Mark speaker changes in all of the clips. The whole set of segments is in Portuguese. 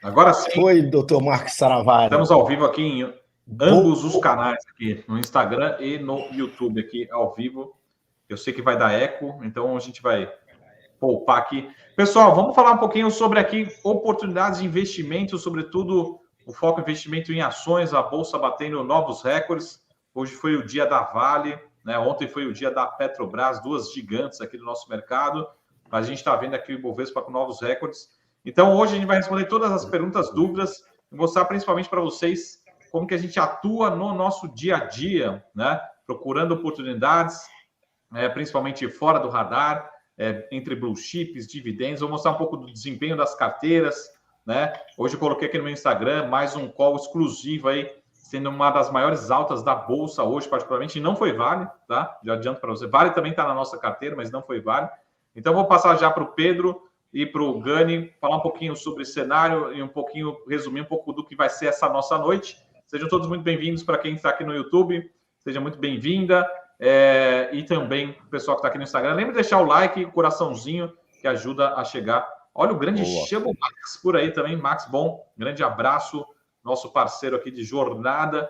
Speaker 1: Agora sim.
Speaker 2: Oi, doutor Marcos Saravari.
Speaker 1: Estamos ao vivo aqui em ambos os canais, aqui no Instagram e no YouTube, aqui ao vivo. Eu sei que vai dar eco, então a gente vai poupar aqui. Pessoal, vamos falar um pouquinho sobre aqui oportunidades de investimento, sobretudo o foco em investimento em ações, a Bolsa batendo novos recordes. Hoje foi o dia da Vale, né? Ontem foi o dia da Petrobras, duas gigantes aqui do nosso mercado. A gente está vendo aqui o Ibovespa com novos recordes. Então, hoje a gente vai responder todas as perguntas, dúvidas, e mostrar principalmente para vocês como que a gente atua no nosso dia a dia, né? Procurando oportunidades, principalmente fora do radar, entre blue chips, dividendos. Vou mostrar um pouco do desempenho das carteiras, né? Hoje eu coloquei aqui no meu Instagram mais um call exclusivo aí, sendo uma das maiores altas da Bolsa hoje, particularmente, e não foi Vale, tá? Já adianto para você. Vale também está na nossa carteira, mas não foi Vale. Então, vou passar já para o Pedro e para o Gani falar um pouquinho sobre cenário e um pouquinho, resumir um pouco do que vai ser essa nossa noite. Sejam todos muito bem-vindos para quem está aqui no YouTube. Seja muito bem-vinda. E também o pessoal que está aqui no Instagram. Lembre de deixar o like e o coraçãozinho que ajuda a chegar. Olha o grande Chamo Max por aí também. Max, bom, grande abraço. Nosso parceiro aqui de jornada.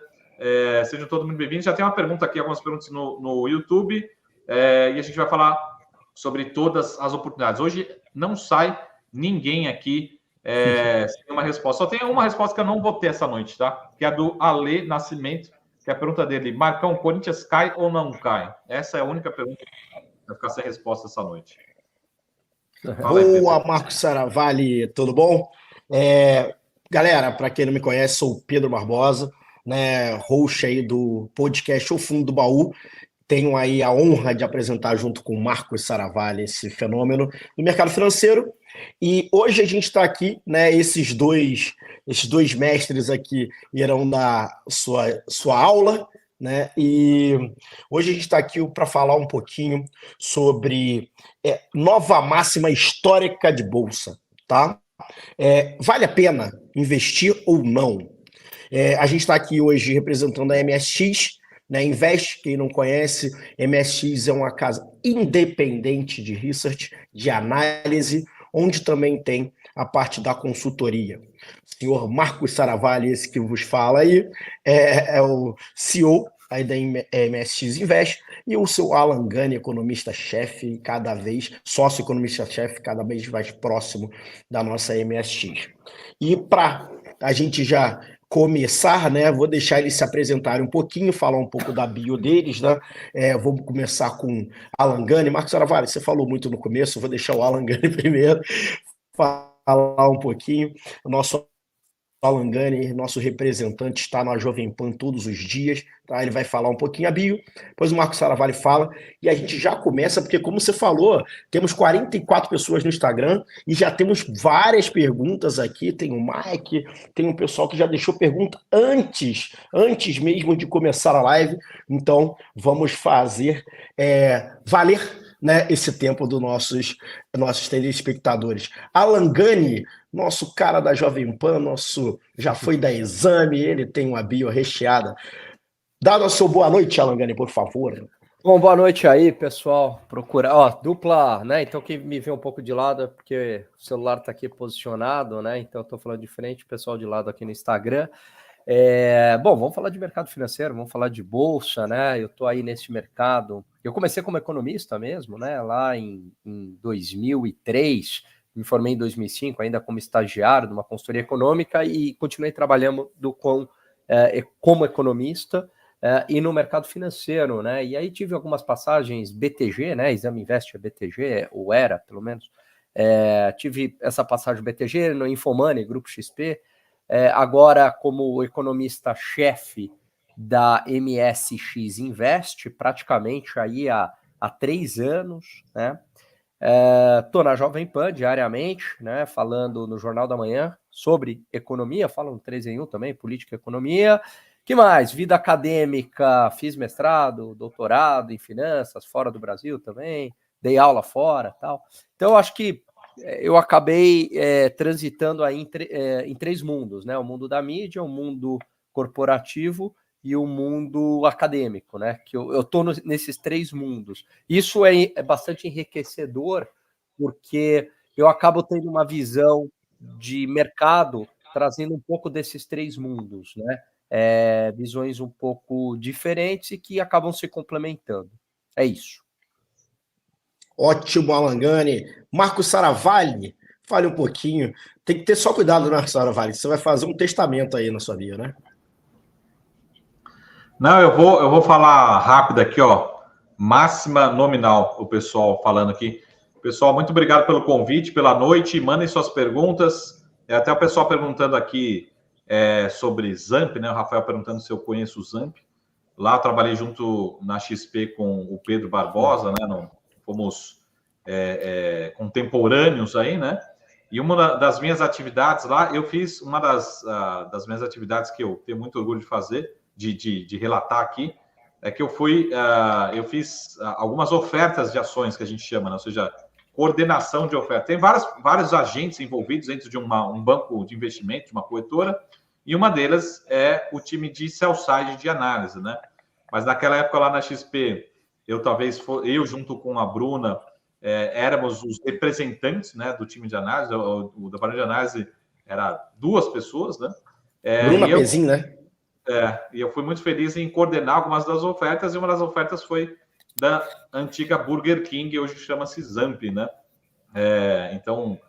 Speaker 1: Sejam todos muito bem-vindos. Já tem uma pergunta aqui, algumas perguntas no YouTube. E a gente vai falar sobre todas as oportunidades. Hoje não sai ninguém aqui sem uma resposta. Só tem uma resposta que eu não vou ter essa noite, tá? Que é a do Ale Nascimento, que é a pergunta dele: Marcão, Corinthians cai ou não cai? Essa é a única pergunta que vai ficar sem resposta essa noite.
Speaker 2: Boa, Marcos Saravari, tudo bom? Galera, para quem não me conhece, sou o Pedro Barbosa, né, host aí do podcast O Fundo do Baú. Tenho aí a honra de apresentar junto com o Marcos Saravari esse fenômeno do mercado financeiro. E hoje a gente está aqui, né? Esses dois mestres aqui irão dar sua aula, né? E hoje a gente está aqui para falar um pouquinho sobre nova máxima histórica de bolsa, tá? Vale a pena investir ou não? A gente está aqui hoje representando a MSX, né? Invest, quem não conhece, MSX é uma casa independente de research, de análise, onde também tem a parte da consultoria. O senhor Marcos Saravari, esse que vos fala aí, é o CEO aí da MSX Invest, e o seu Alan Gani, economista-chefe, sócio economista-chefe, cada vez mais próximo da nossa MSX. E para a gente já começar, né? Vou deixar eles se apresentarem um pouquinho, falar um pouco da bio deles, né? Vamos começar com Alan Gani. Marcos Saravari, você falou muito no começo, vou deixar o Alan Gani primeiro falar um pouquinho. O nosso Alan Gani, nosso representante, está na Jovem Pan todos os dias, tá? Ele vai falar um pouquinho a bio, depois o Marcos Saravari fala, e a gente já começa, porque como você falou, temos 44 pessoas no Instagram, e já temos várias perguntas aqui, tem o Mike, tem um pessoal que já deixou pergunta antes mesmo de começar a live, então vamos fazer valer, né, esse tempo dos nossos telespectadores. Alan Gani, nosso cara da Jovem Pan, já foi da Exame, ele tem uma bio recheada. Dá a sua boa noite, Alan Gani, por favor.
Speaker 3: Bom, boa noite aí, pessoal. Dupla, né? Então quem me vê um pouco de lado é porque o celular tá aqui posicionado, né? Então eu tô falando de frente, o pessoal de lado aqui no Instagram. Bom, vamos falar de mercado financeiro, vamos falar de bolsa, né? Eu tô aí nesse mercado. Eu comecei como economista mesmo, né? Lá em 2003, me formei em 2005, ainda como estagiário de uma consultoria econômica e continuei trabalhando como economista e no mercado financeiro, né? E aí tive algumas passagens BTG, né? Exame Invest é BTG, ou era, pelo menos. Tive essa passagem BTG no Infomoney, Grupo XP. Agora, como economista-chefe da MSX Invest, praticamente aí há 3 anos, né? Estou na Jovem Pan diariamente, né? Falando no Jornal da Manhã sobre economia, falo no 3 em 1 também, política e economia. Que mais? Vida acadêmica, fiz mestrado, doutorado em finanças, fora do Brasil também, dei aula fora, tal. Então, acho que eu acabei transitando aí em 3 mundos, né? O mundo da mídia, o mundo corporativo e o mundo acadêmico, né? Que eu estou nesses 3 mundos. Isso é bastante enriquecedor, porque eu acabo tendo uma visão de mercado trazendo um pouco desses três mundos, né? Visões um pouco diferentes e que acabam se complementando. É isso.
Speaker 2: Ótimo, Alangani. Marco Saravalli, fale um pouquinho. Tem que ter só cuidado, Marco Saravalli. Você vai fazer um testamento aí na sua vida, né?
Speaker 1: Não, eu vou falar rápido aqui, ó. Máxima nominal, o pessoal falando aqui. Pessoal, muito obrigado pelo convite, pela noite. Mandem suas perguntas. Até o pessoal perguntando aqui sobre Zamp, né? O Rafael perguntando se eu conheço o Zamp. Lá eu trabalhei junto na XP com o Pedro Barbosa, né? Fomos contemporâneos aí, né? E uma das minhas atividades lá, eu fiz uma das minhas atividades que eu tenho muito orgulho de fazer, de relatar aqui, é que eu fiz algumas ofertas de ações que a gente chama, né? Ou seja, coordenação de oferta. Tem vários agentes envolvidos dentro de um banco de investimento, de uma corretora, e uma delas é o time de sell-side de análise, né? Mas naquela época lá na XP, eu junto com a Bruna, éramos os representantes, né, do time de análise. O departamento de análise era 2 pessoas, né?
Speaker 2: Bruna Pezin, né?
Speaker 1: E eu fui muito feliz em coordenar algumas das ofertas, e uma das ofertas foi da antiga Burger King, hoje chama-se Zamp, né? Então,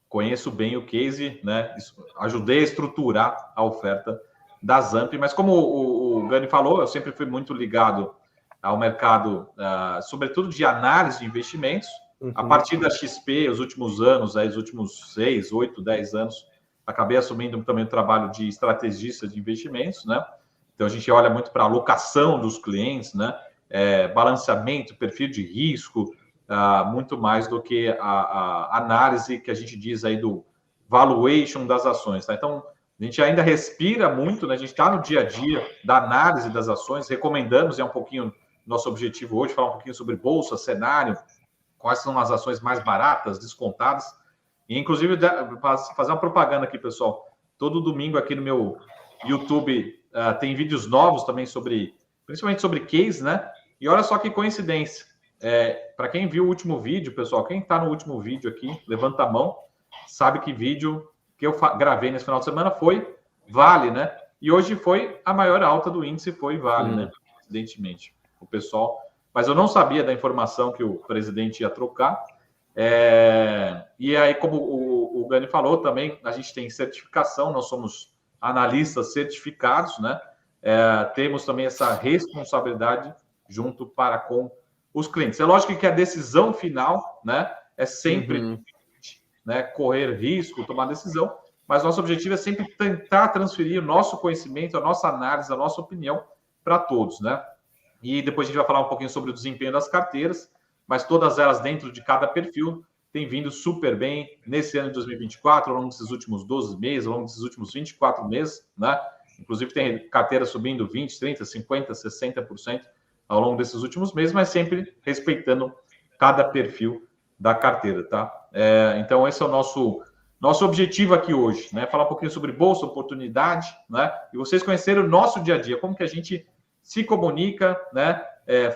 Speaker 1: conheço bem o case, né? Ajudei a estruturar a oferta da Zamp, mas como o Gani falou, eu sempre fui muito ligado ao mercado, sobretudo de análise de investimentos. A partir da XP, os últimos anos, os últimos 6, 8, 10 anos, acabei assumindo também o trabalho de estrategista de investimentos, né? Então, a gente olha muito para a alocação dos clientes, né? Balanceamento, perfil de risco, muito mais do que a análise que a gente diz aí do valuation das ações, tá? Então, a gente ainda respira muito, né? A gente está no dia a dia da análise das ações, recomendamos, um pouquinho, nosso objetivo hoje, falar um pouquinho sobre bolsa, cenário, quais são as ações mais baratas, descontadas, e inclusive fazer uma propaganda aqui, pessoal. Todo domingo aqui no meu YouTube tem vídeos novos também principalmente sobre case, né? E olha só que coincidência. Para quem viu o último vídeo, pessoal, quem está no último vídeo aqui, levanta a mão, sabe que vídeo que eu gravei nesse final de semana foi Vale, né? E hoje foi a maior alta do índice, foi Vale, né? Evidentemente, o pessoal. Mas eu não sabia da informação que o presidente ia trocar. E aí, como o Gani falou, também a gente tem certificação, nós somos analistas certificados, né? Temos também essa responsabilidade junto com os clientes. É lógico que a decisão final, né, é sempre né, correr risco, tomar decisão, mas nosso objetivo é sempre tentar transferir o nosso conhecimento, a nossa análise, a nossa opinião para todos, né? E depois a gente vai falar um pouquinho sobre o desempenho das carteiras, mas todas elas dentro de cada perfil têm vindo super bem nesse ano de 2024, ao longo desses últimos 12 meses, ao longo desses últimos 24 meses, né? Inclusive tem carteira subindo 20%, 30%, 50%, 60% ao longo desses últimos meses, mas sempre respeitando cada perfil da carteira, tá? Então esse é o nosso objetivo aqui hoje, né? Falar um pouquinho sobre bolsa, oportunidade, né? E vocês conhecerem o nosso dia a dia, como que a gente se comunica, né?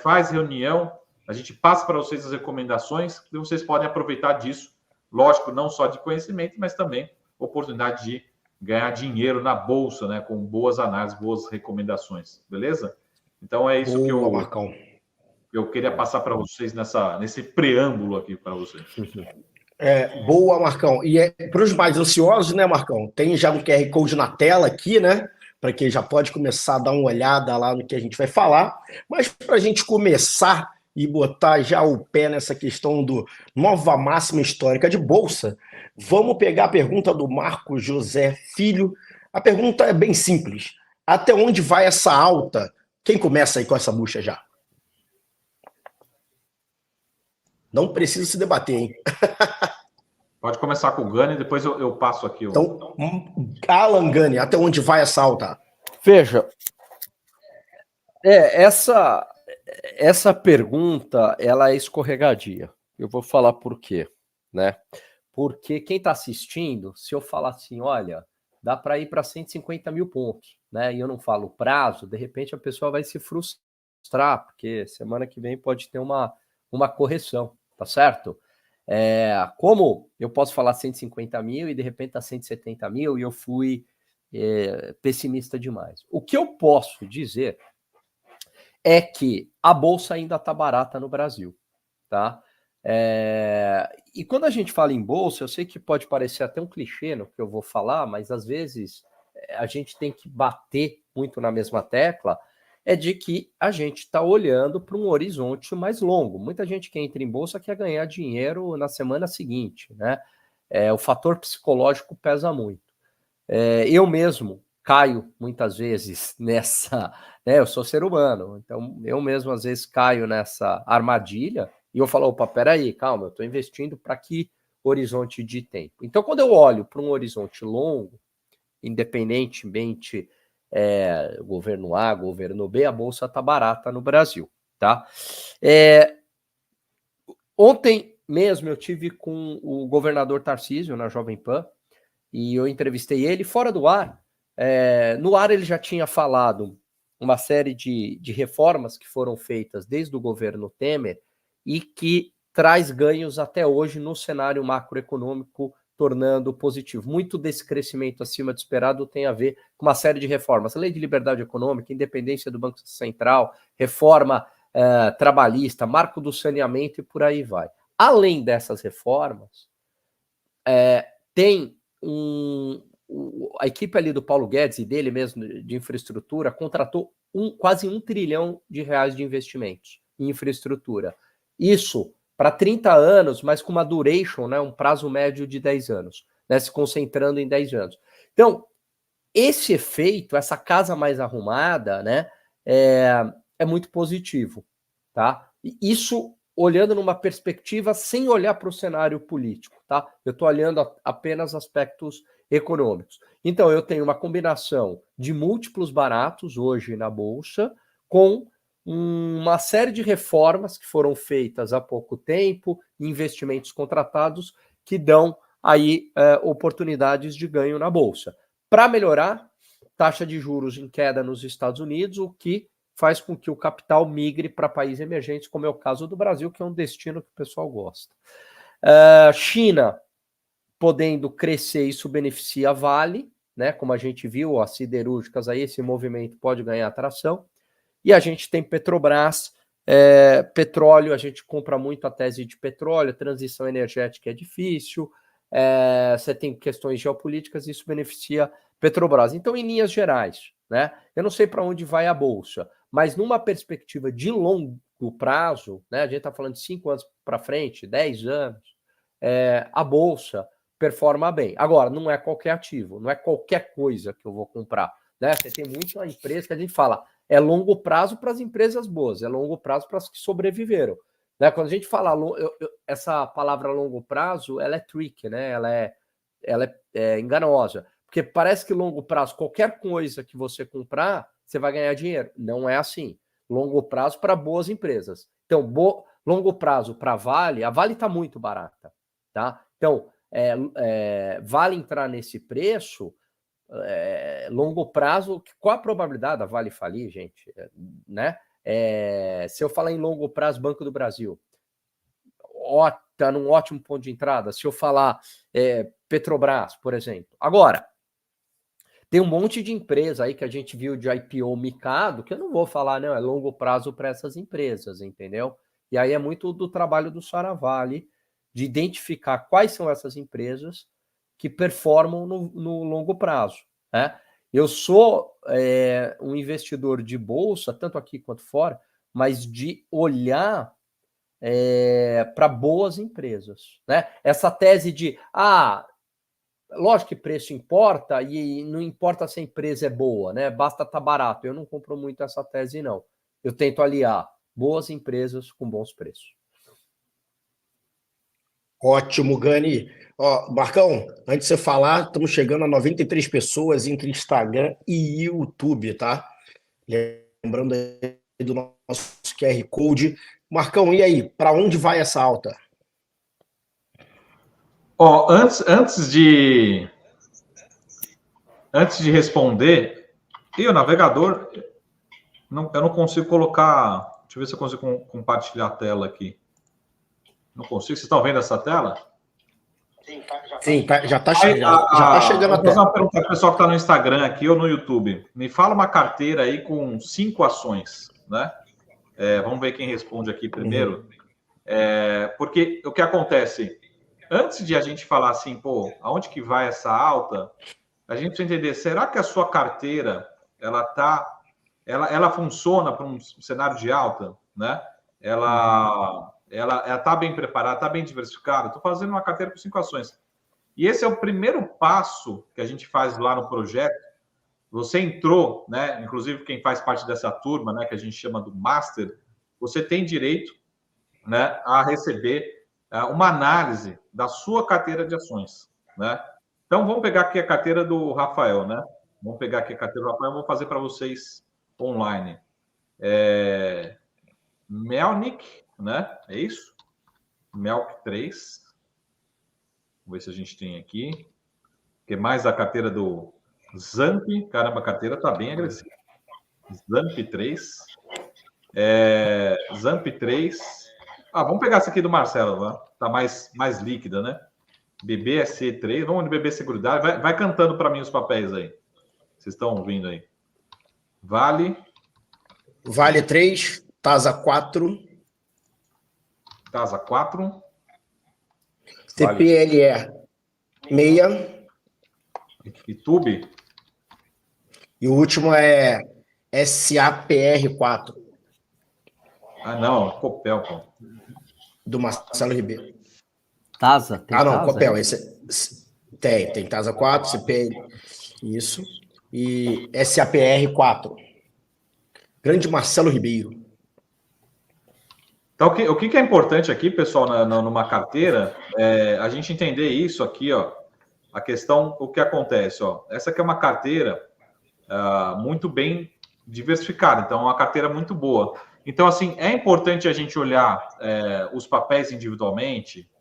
Speaker 1: Faz reunião, a gente passa para vocês as recomendações e vocês podem aproveitar disso, lógico, não só de conhecimento, mas também oportunidade de ganhar dinheiro na bolsa, né? Com boas análises, boas recomendações, beleza? Então é isso que eu queria passar para vocês nesse preâmbulo aqui para vocês.
Speaker 2: Boa, Marcão. E para os mais ansiosos, né, Marcão? Tem já um QR Code na tela aqui, né? Para quem já pode começar a dar uma olhada lá no que a gente vai falar. Mas para a gente começar e botar já o pé nessa questão do nova máxima histórica de bolsa, vamos pegar a pergunta do Marco José Filho. A pergunta é bem simples. Até onde vai essa alta? Quem começa aí com essa bucha já? Não precisa se debater, hein?
Speaker 1: Pode começar com o Gani, depois eu passo aqui.
Speaker 2: Então, Alan Gani, até onde vai essa alta?
Speaker 3: Veja, essa pergunta, ela é escorregadia. Eu vou falar por quê, né? Porque quem está assistindo, se eu falar assim, olha, dá para ir para 150 mil pontos, né? E eu não falo prazo, de repente a pessoa vai se frustrar, porque semana que vem pode ter uma correção, tá certo? Como eu posso falar 150 mil e de repente está 170 mil e eu fui pessimista demais. O que eu posso dizer é que a bolsa ainda está barata no Brasil, tá? E quando a gente fala em bolsa, eu sei que pode parecer até um clichê no que eu vou falar, mas às vezes a gente tem que bater muito na mesma tecla, é de que a gente está olhando para um horizonte mais longo. Muita gente que entra em bolsa quer ganhar dinheiro na semana seguinte, né? O fator psicológico pesa muito. Eu mesmo caio muitas vezes nessa, né? Eu sou ser humano, então eu mesmo às vezes caio nessa armadilha e eu falo, opa, peraí, calma, eu estou investindo para que horizonte de tempo? Então, quando eu olho para um horizonte longo, independentemente governo A, governo B, a bolsa está barata no Brasil, tá? Ontem mesmo eu tive com o governador Tarcísio na Jovem Pan e eu entrevistei ele fora do ar. No ar ele já tinha falado uma série de reformas que foram feitas desde o governo Temer e que traz ganhos até hoje no cenário macroeconômico, tornando positivo. Muito desse crescimento acima do esperado tem a ver com uma série de reformas. Lei de liberdade econômica, independência do Banco Central, reforma trabalhista, marco do saneamento e por aí vai. Além dessas reformas, tem a equipe ali do Paulo Guedes e dele mesmo de infraestrutura contratou quase R$1 trilhão de investimentos em infraestrutura. Isso para 30 anos, mas com uma duration, né, um prazo médio de 10 anos, né, se concentrando em 10 anos. Então, esse efeito, essa casa mais arrumada, né, é muito positivo, tá? E isso olhando numa perspectiva sem olhar para o cenário político, tá? Eu estou olhando apenas aspectos econômicos. Então, eu tenho uma combinação de múltiplos baratos hoje na Bolsa com uma série de reformas que foram feitas há pouco tempo, investimentos contratados que dão aí oportunidades de ganho na Bolsa. Para melhorar, taxa de juros em queda nos Estados Unidos, o que faz com que o capital migre para países emergentes, como é o caso do Brasil, que é um destino que o pessoal gosta. China podendo crescer, isso beneficia a Vale, né? Como a gente viu, as siderúrgicas aí, esse movimento pode ganhar atração. E a gente tem Petrobras, petróleo, a gente compra muito a tese de petróleo, transição energética é difícil, você tem questões geopolíticas, isso beneficia Petrobras. Então, em linhas gerais, né? Eu não sei para onde vai a Bolsa, mas numa perspectiva de longo prazo, né? A gente está falando de 5 anos para frente, 10 anos, a Bolsa performa bem. Agora, não é qualquer ativo, não é qualquer coisa que eu vou comprar, né? Você tem muita empresa que a gente fala, é longo prazo para as empresas boas, é longo prazo para as que sobreviveram. Né? Quando a gente fala, essa palavra longo prazo, ela é tricky, né? Ela é enganosa, porque parece que longo prazo, qualquer coisa que você comprar, você vai ganhar dinheiro. Não é assim. Longo prazo para boas empresas. Então, longo prazo para a Vale está muito barata, tá? Então, vale entrar nesse preço, longo prazo, qual a probabilidade da Vale falir, gente? Né? Se eu falar em longo prazo, Banco do Brasil, está num ótimo ponto de entrada. Se eu falar Petrobras, por exemplo. Agora, tem um monte de empresa aí que a gente viu de IPO micado, que eu não vou falar, não, é longo prazo para essas empresas, entendeu? E aí é muito do trabalho do Saravali de identificar quais são essas empresas que performam no longo prazo, né? Eu sou um investidor de bolsa, tanto aqui quanto fora, mas de olhar para boas empresas, né? Essa tese de, lógico que preço importa e não importa se a empresa é boa, né? Basta estar barato. Eu não compro muito essa tese, não. Eu tento aliar boas empresas com bons preços.
Speaker 2: Ótimo, Gani. Marcão, antes de você falar, estamos chegando a 93 pessoas entre Instagram e YouTube, tá? Lembrando aí do nosso QR Code. Marcão, e aí? Para onde vai essa alta?
Speaker 1: Antes de responder, o navegador, eu não consigo colocar. Deixa eu ver se eu consigo compartilhar a tela aqui. Não consigo. Vocês estão vendo essa tela?
Speaker 2: Sim, já está chegando a
Speaker 1: vou fazer
Speaker 2: tela.
Speaker 1: uma pergunta para o pessoal que está no Instagram aqui ou no YouTube. Me fala uma carteira aí com 5 ações, né? Vamos ver quem responde aqui primeiro. Porque o que acontece? Antes de a gente falar assim, pô, aonde que vai essa alta? A gente precisa entender, será que a sua carteira, ela funciona para um cenário de alta, né? Ela está bem preparada, está bem diversificada? Estou fazendo uma carteira com 5 ações. E esse é o primeiro passo que a gente faz lá no projeto. Você entrou, né? Inclusive quem faz parte dessa turma, né? Que a gente chama do Master, você tem direito, né? A receber uma análise da sua carteira de ações, né? Então vamos pegar aqui a carteira do Rafael, né? Vamos pegar aqui a carteira do Rafael, vou fazer para vocês online. Melnick, né? É isso? Melk 3. Vamos ver se a gente tem aqui. Que mais a carteira do Zamp. Caramba, a carteira está bem agressiva. Zamp 3. Zamp 3. Vamos pegar essa aqui do Marcelo, né? Tá mais líquida, né? BBSC 3. Vamos de BB Seguridade. Vai cantando para mim os papéis aí. Vocês estão ouvindo aí. Vale
Speaker 2: 3, TASA 4.
Speaker 1: TASA 4.
Speaker 2: TPLE 6.
Speaker 1: E TUB.
Speaker 2: E o último é SAPR 4.
Speaker 1: Não, Copel, pô.
Speaker 2: Do Marcelo Ribeiro.
Speaker 3: TASA? Tem
Speaker 2: não,
Speaker 3: TASA,
Speaker 2: Copel. Tem TASA 4, CPL. Isso. E SAPR 4. Grande Marcelo Ribeiro.
Speaker 1: Então, o que é importante aqui, pessoal, numa carteira, a gente entender isso aqui, ó, a questão, o que acontece, ó, essa aqui é uma carteira muito bem diversificada, então é uma carteira muito boa. Então, assim, é importante a gente olhar os papéis individualmente,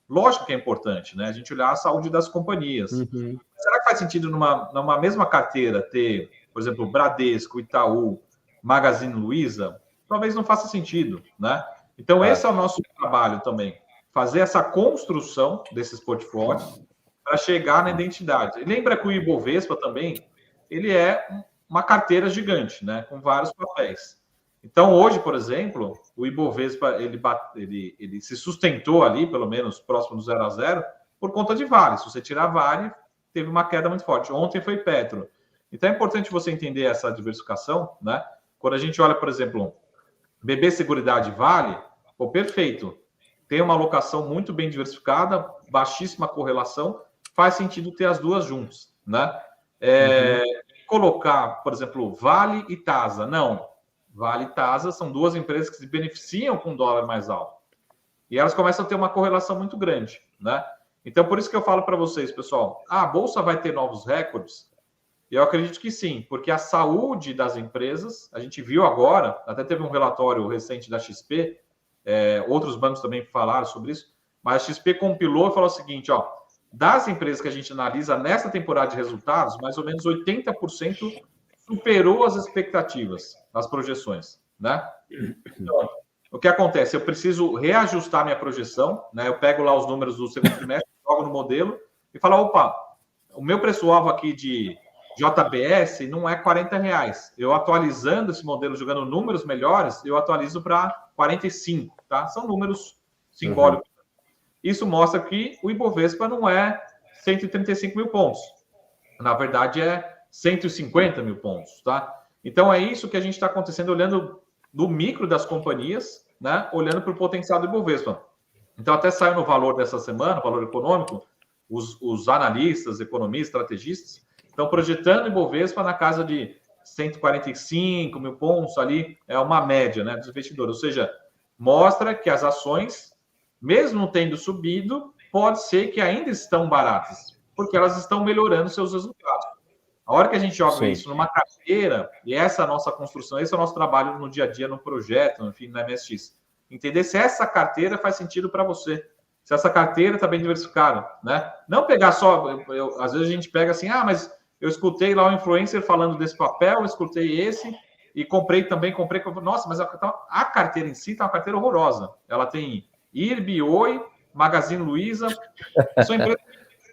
Speaker 1: lógico que é importante, né, a gente olhar a saúde das companhias.
Speaker 3: Uhum.
Speaker 1: Será que faz sentido numa mesma carteira ter, por exemplo, Bradesco, Itaú, Magazine Luiza? Talvez não faça sentido, né? Então, esse é o nosso trabalho também. Fazer essa construção desses portfólios para chegar na identidade. E lembra que o Ibovespa também, ele é uma carteira gigante, né? Com vários papéis. Então, hoje, por exemplo, o Ibovespa, ele se sustentou ali, pelo menos próximo do 0 a 0, por conta de Vale. Se você tirar Vale, teve uma queda muito forte. Ontem foi Petro. Então, é importante você entender essa diversificação, né? Quando a gente olha, por exemplo, BB Seguridade Vale, perfeito. Tem uma alocação muito bem diversificada, baixíssima correlação, faz sentido ter as duas juntas, né? Colocar, por exemplo, Vale e TASA. Não. Vale e TASA são duas empresas que se beneficiam com dólar mais alto. E elas começam a ter uma correlação muito grande, né? Então, por isso que eu falo para vocês, pessoal, a Bolsa vai ter novos recordes? Eu acredito que sim, porque a saúde das empresas, a gente viu agora, até teve um relatório recente da XP, outros bancos também falaram sobre isso, mas a XP compilou e falou o seguinte, ó, das empresas que a gente analisa nessa temporada de resultados, mais ou menos 80% superou as expectativas, as projeções, né? Então, o que acontece? Eu preciso reajustar minha projeção, né? Eu pego lá os números do segundo trimestre, jogo no modelo e falo, opa, o meu preço-alvo aqui de JBS não é R$40. Eu atualizando esse modelo, jogando números melhores, eu atualizo para 45, tá? São números simbólicos. Isso mostra que o Ibovespa não é 135 mil pontos. Na verdade, é 150 mil pontos, tá? Então, é isso que a gente está acontecendo, olhando do micro das companhias, né? Olhando para o potencial do Ibovespa. Então, até saiu no valor dessa semana, valor econômico, os analistas, economistas, estrategistas, estão projetando o Ibovespa na casa de 145 mil pontos ali, é uma média, né, dos investidores. Ou seja, mostra que as ações, mesmo tendo subido, pode ser que ainda estão baratas, porque elas estão melhorando seus resultados. A hora que a gente joga isso numa carteira, e essa é a nossa construção, esse é o nosso trabalho no dia a dia, no projeto, enfim, na MSX. Entender se essa carteira faz sentido para você. Se essa carteira está bem diversificada, né? Não pegar só... às vezes a gente pega assim, mas eu escutei lá o influencer falando desse papel, eu escutei esse, e comprei. Nossa, mas a carteira em si está uma carteira horrorosa. Ela tem IRB, Oi, Magazine Luiza, são empresas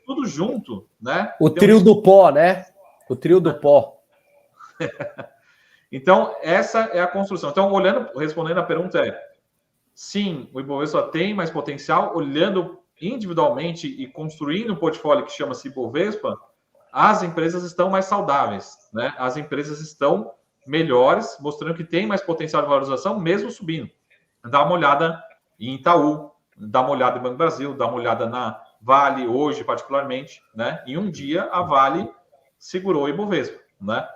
Speaker 1: tudo junto, né?
Speaker 3: O trio do pó, né? O trio do pó.
Speaker 1: Então, essa é a construção. Então, respondendo a pergunta sim, o Ibovespa tem mais potencial, olhando individualmente e construindo um portfólio que chama-se Ibovespa, as empresas estão mais saudáveis, né? As empresas estão melhores, mostrando que tem mais potencial de valorização, mesmo subindo. Dá uma olhada em Itaú, dá uma olhada em Banco do Brasil, dá uma olhada na Vale, hoje particularmente, né? Em um dia, a Vale segurou o Ibovespa, né?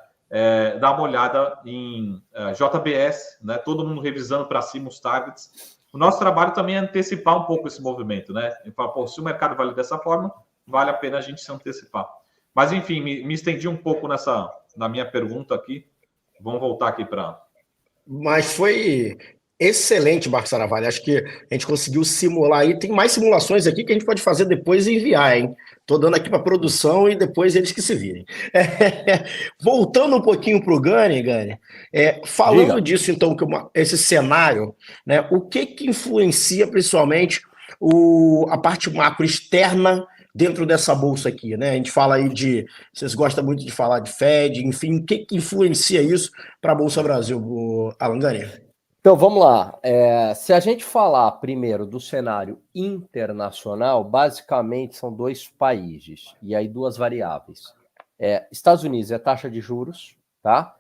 Speaker 1: Dá uma olhada em JBS, né? Todo mundo revisando para cima os targets. O nosso trabalho também é antecipar um pouco esse movimento, né? E falar, pô, se o mercado vale dessa forma, vale a pena a gente se antecipar. Mas, enfim, me estendi um pouco na minha pergunta aqui. Vamos voltar aqui para...
Speaker 2: Mas foi excelente, Marcos Saravalho. Acho que a gente conseguiu simular aí. Tem mais simulações aqui que a gente pode fazer depois e enviar, hein? Estou dando aqui para a produção e depois eles que se virem. Voltando um pouquinho para o Gani, falando disso, então, esse cenário, né? O que influencia principalmente a parte macro externa dentro dessa bolsa aqui, né? A gente fala aí vocês gostam muito de falar de Fed, enfim, o que influencia isso para a Bolsa Brasil, Alan Gani?
Speaker 3: Então, vamos lá. Se a gente falar primeiro do cenário internacional, basicamente são dois países, e aí duas variáveis. Estados Unidos é taxa de juros, tá?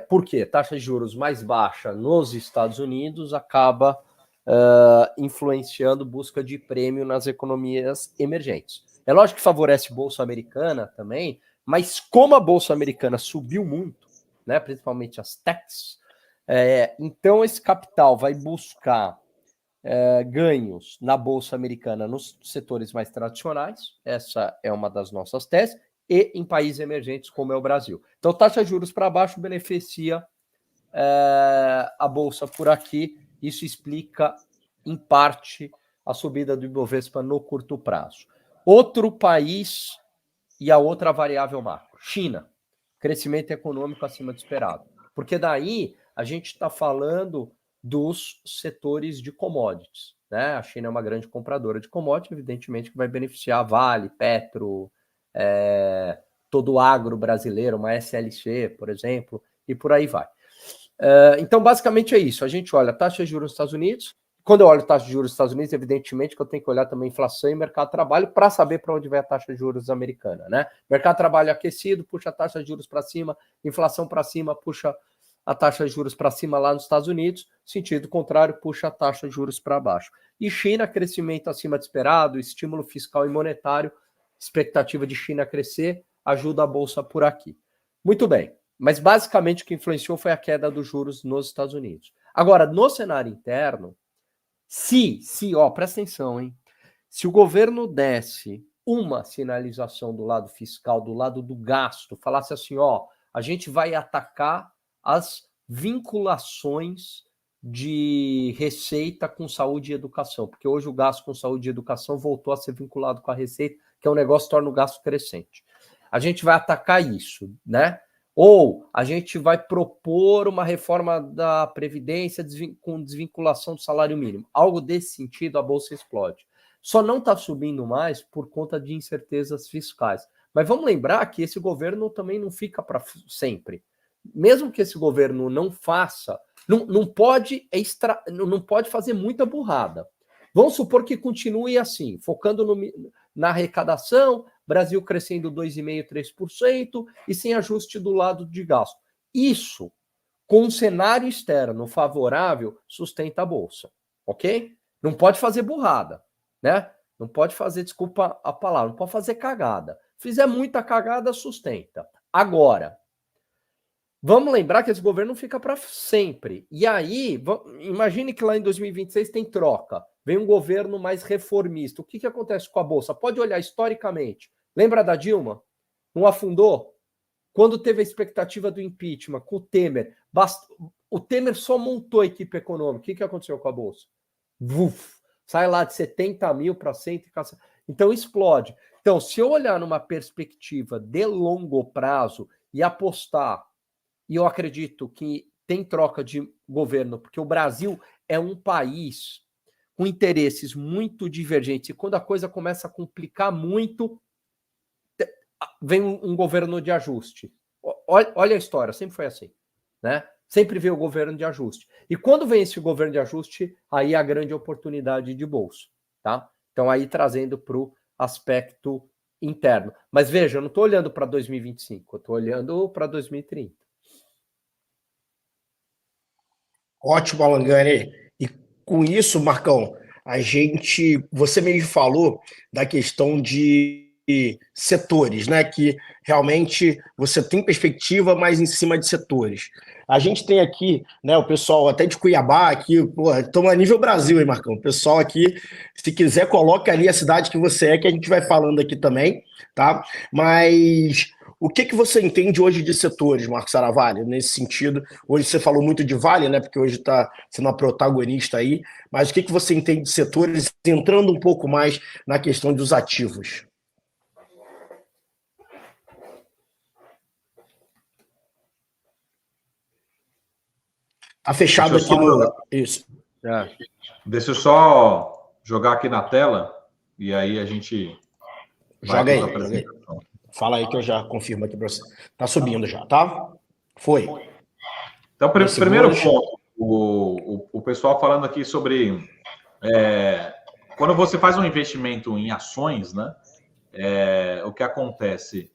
Speaker 3: Por quê? Taxa de juros mais baixa nos Estados Unidos acaba influenciando busca de prêmio nas economias emergentes. É lógico que favorece a Bolsa Americana também, mas como a Bolsa Americana subiu muito, né, principalmente as techs, então esse capital vai buscar ganhos na Bolsa Americana nos setores mais tradicionais, essa é uma das nossas teses, e em países emergentes como é o Brasil. Então, taxa de juros para baixo beneficia a Bolsa por aqui. Isso explica, em parte, a subida do Ibovespa no curto prazo. Outro país e a outra variável macro, China, crescimento econômico acima do esperado. Porque daí a gente está falando dos setores de commodities, né? A China é uma grande compradora de commodities, evidentemente que vai beneficiar a Vale, Petro, todo o agro brasileiro, uma SLC, por exemplo, e por aí vai. Então, basicamente é isso. A gente olha a taxa de juros nos Estados Unidos. Quando eu olho a taxa de juros nos Estados Unidos, evidentemente que eu tenho que olhar também inflação e mercado de trabalho para saber para onde vai a taxa de juros americana, né? Mercado de trabalho aquecido, puxa a taxa de juros para cima, inflação para cima, puxa a taxa de juros para cima lá nos Estados Unidos, sentido contrário, puxa a taxa de juros para baixo. E China, crescimento acima de esperado, estímulo fiscal e monetário, expectativa de China crescer, ajuda a Bolsa por aqui. Muito bem. Mas basicamente o que influenciou foi a queda dos juros nos Estados Unidos. Agora, no cenário interno, presta atenção, hein? Se o governo desse uma sinalização do lado fiscal, do lado do gasto, falasse assim, a gente vai atacar as vinculações de receita com saúde e educação, porque hoje o gasto com saúde e educação voltou a ser vinculado com a receita, que é um negócio que torna o gasto crescente. A gente vai atacar isso, né? Ou a gente vai propor uma reforma da Previdência com desvinculação do salário mínimo. Algo desse sentido, a Bolsa explode. Só não está subindo mais por conta de incertezas fiscais. Mas vamos lembrar que esse governo também não fica para sempre. Mesmo que esse governo não faça, não pode fazer muita burrada. Vamos supor que continue assim, focando na arrecadação, Brasil crescendo 2,5%, 3% e sem ajuste do lado de gasto. Isso, com um cenário externo favorável, sustenta a Bolsa, ok? Não pode fazer burrada, né? Não pode fazer, desculpa a palavra, não pode fazer cagada. Fizer muita cagada, sustenta. Agora, vamos lembrar que esse governo não fica para sempre. E aí, imagine que lá em 2026 tem troca. Vem um governo mais reformista. O que acontece com a Bolsa? Pode olhar historicamente. Lembra da Dilma? Não afundou? Quando teve a expectativa do impeachment com o Temer, o Temer só montou a equipe econômica. O que aconteceu com a Bolsa? Sai lá de 70 mil para 100. Então explode. Então, se eu olhar numa perspectiva de longo prazo e apostar, e eu acredito que tem troca de governo, porque o Brasil é um país com interesses muito divergentes. E quando a coisa começa a complicar muito, vem um governo de ajuste. Olha a história, sempre foi assim, né? Sempre veio o governo de ajuste. E quando vem esse governo de ajuste, aí a grande oportunidade de bolsa, tá? Então aí trazendo para o aspecto interno. Mas veja, eu não estou olhando para 2025, eu estou olhando para 2030.
Speaker 2: Ótimo, Alangani. E com isso, Marcão, você mesmo falou da questão de setores, né? Que realmente você tem perspectiva, mas em cima de setores. A gente tem aqui, né, o pessoal até de Cuiabá aqui, estamos a nível Brasil, hein, Marcão? O pessoal aqui, se quiser, coloca ali a cidade que você é, que a gente vai falando aqui também, tá? Mas o que você entende hoje de setores, Marcos Saravalli, nesse sentido? Hoje você falou muito de Vale, né? Porque hoje está sendo a protagonista aí, mas o que você entende de setores, entrando um pouco mais na questão dos ativos? Tá fechado aqui no... Isso.
Speaker 1: Deixa eu só jogar aqui na tela e aí a gente...
Speaker 2: Joga aí. Fala aí que eu já confirmo aqui para você. Tá subindo já, tá? Foi.
Speaker 1: Então, primeiro ponto, o pessoal falando aqui sobre... quando você faz um investimento em ações, né? O que acontece?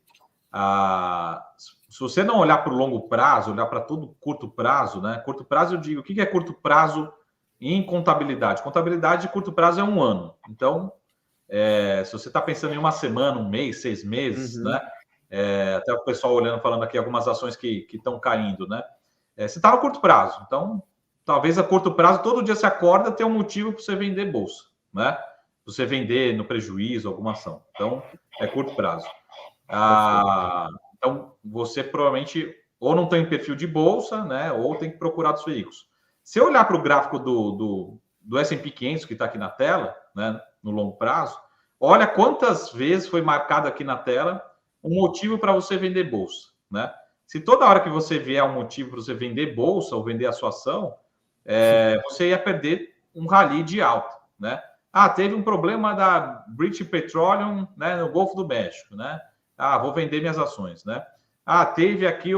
Speaker 1: Se você não olhar para o longo prazo, olhar para todo curto prazo, né? Curto prazo, eu digo, o que é curto prazo em contabilidade? Contabilidade de curto prazo é 1 ano. Então, se você está pensando em 1 semana, 1 mês, 6 meses, né? Até o pessoal olhando, falando aqui algumas ações que estão caindo, né? Você está no curto prazo. Então, talvez a curto prazo, todo dia você acorda, tem um motivo para você vender bolsa, né? Você vender no prejuízo, alguma ação. Então, é curto prazo. Então, você provavelmente ou não tem perfil de bolsa, né? Ou tem que procurar dos veículos. Se eu olhar para o gráfico do S&P 500, que está aqui na tela, né? No longo prazo, olha quantas vezes foi marcado aqui na tela um motivo para você vender bolsa, né? Se toda hora que você vier um motivo para você vender bolsa ou vender a sua ação, você ia perder um rally de alta, né? Teve um problema da British Petroleum, né, no Golfo do México, né? Vou vender minhas ações, né? Teve aqui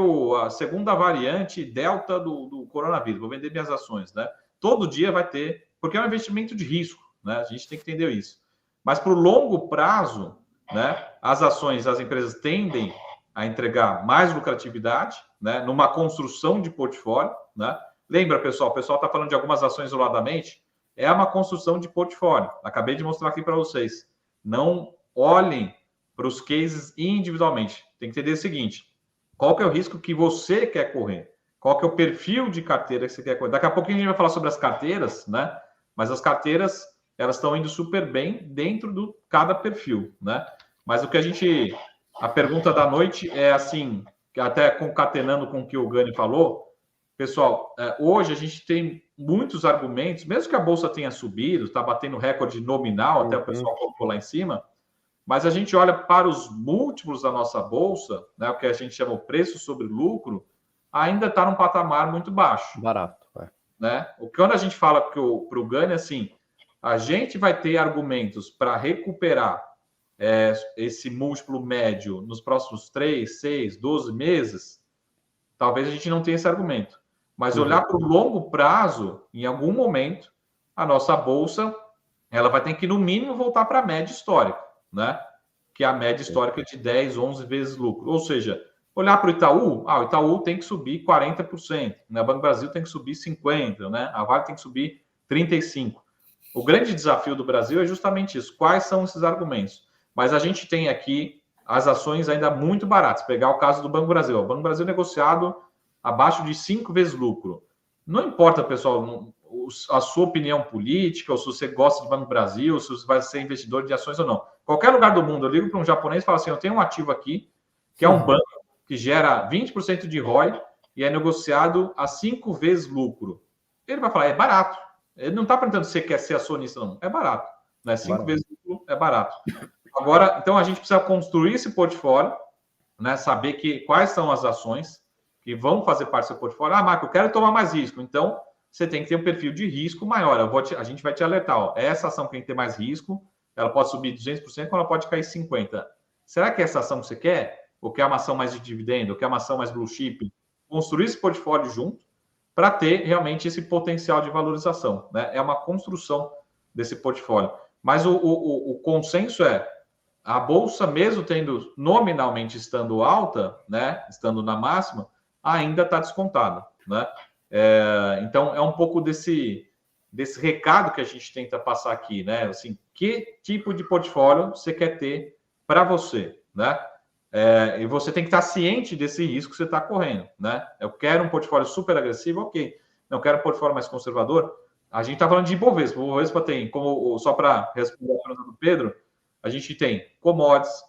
Speaker 1: a segunda variante Delta do coronavírus, vou vender minhas ações, né? Todo dia vai ter, porque é um investimento de risco, né? A gente tem que entender isso. Mas para o longo prazo, né, as ações, as empresas tendem a entregar mais lucratividade, né, numa construção de portfólio, né? Lembra, pessoal, o pessoal está falando de algumas ações isoladamente, é uma construção de portfólio. Acabei de mostrar aqui para vocês. Não olhem para os cases individualmente. Tem que entender o seguinte, qual que é o risco que você quer correr? Qual que é o perfil de carteira que você quer correr? Daqui a pouquinho a gente vai falar sobre as carteiras, né? Mas as carteiras, elas estão indo super bem dentro do cada perfil, né? Mas o que a pergunta da noite é assim, que até concatenando com o que o Gani falou, pessoal, hoje a gente tem muitos argumentos, mesmo que a bolsa tenha subido, está batendo recorde nominal, até o pessoal colocou lá em cima, mas a gente olha para os múltiplos da nossa bolsa, né, o que a gente chama o preço sobre lucro, ainda está num patamar muito baixo.
Speaker 3: Barato.
Speaker 1: Né? Quando a gente fala para o Gani, assim, a gente vai ter argumentos para recuperar esse múltiplo médio nos próximos 3, 6, 12 meses, talvez a gente não tenha esse argumento. Mas olhar para o longo prazo, em algum momento, a nossa bolsa ela vai ter que, no mínimo, voltar para a média histórica, né? Que é a média histórica de 10, 11 vezes lucro. Ou seja, olhar para o Itaú, o Itaú tem que subir 40%, né? O Banco do Brasil tem que subir 50%, né? A Vale tem que subir 35%. O grande desafio do Brasil é justamente isso. Quais são esses argumentos? Mas a gente tem aqui as ações ainda muito baratas. Pegar o caso do Banco do Brasil. O Banco do Brasil negociado abaixo de 5 vezes lucro. Não importa, pessoal, a sua opinião política, ou se você gosta do Banco do Brasil, ou se você vai ser investidor de ações ou não. Qualquer lugar do mundo, eu ligo para um japonês e falo assim, eu tenho um ativo aqui, que é um banco que gera 20% de ROI e é negociado a 5 vezes lucro. Ele vai falar, é barato. Ele não está perguntando se você quer ser acionista, não. É barato. Né? 5 vezes lucro é barato. Agora, então, a gente precisa construir esse portfólio, né? Saber quais são as ações que vão fazer parte do seu portfólio. Marco, eu quero tomar mais risco. Então, você tem que ter um perfil de risco maior. A gente vai te alertar, ó, essa ação que tem que ter mais risco, ela pode subir 200%, ou ela pode cair 50%. Será que é essa ação que você quer? Ou quer uma ação mais de dividendo? Ou quer uma ação mais blue chip? Construir esse portfólio junto para ter realmente esse potencial de valorização, né? É uma construção desse portfólio. Mas o consenso é, a bolsa, mesmo tendo nominalmente estando alta, né, estando na máxima, ainda está descontada, né? Então, é um pouco desse recado que a gente tenta passar aqui, né? Assim, que tipo de portfólio você quer ter para você, né? E você tem que estar ciente desse risco que você está correndo, né? Eu quero um portfólio super agressivo, ok. Não quero um portfólio mais conservador. A gente está falando de Ibovespa. O Ibovespa tem, só para responder a pergunta do Pedro, a gente tem commodities,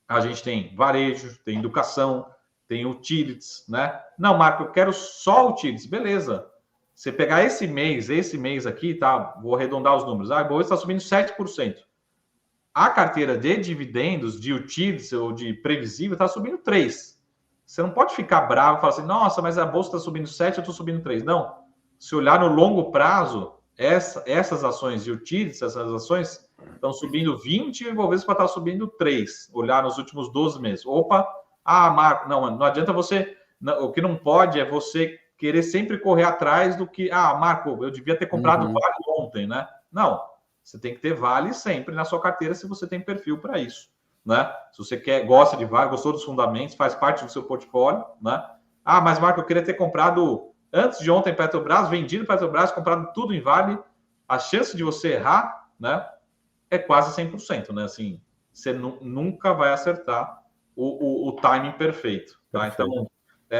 Speaker 1: a gente tem varejo, tem educação, tem utilities, né? Não, Marco, eu quero só utilities. Beleza. Você pegar esse mês aqui, tá? Vou arredondar os números. A Ibovespa está subindo 7%. A carteira de dividendos, de utilities ou de previsível está subindo 3%. Você não pode ficar bravo e falar assim, nossa, mas a bolsa está subindo 7%, eu estou subindo 3%. Não. Se olhar no longo prazo, essas ações de utilities, essas ações estão subindo 20% e o Ibovespa está subindo 3%. Olhar nos últimos 12 meses. Opa, Marco, não adianta você... o que não pode é você querer sempre correr atrás do que... Marco, eu devia ter comprado Vale ontem, né? Não. Você tem que ter Vale sempre na sua carteira se você tem perfil para isso, né? Se você gosta de Vale, gostou dos fundamentos, faz parte do seu portfólio, né? Mas Marco, eu queria ter comprado antes de ontem Petrobras, vendido Petrobras, comprado tudo em Vale. A chance de você errar, né, é quase 100%, né? Assim, você nunca vai acertar o timing perfeito, tá? Então,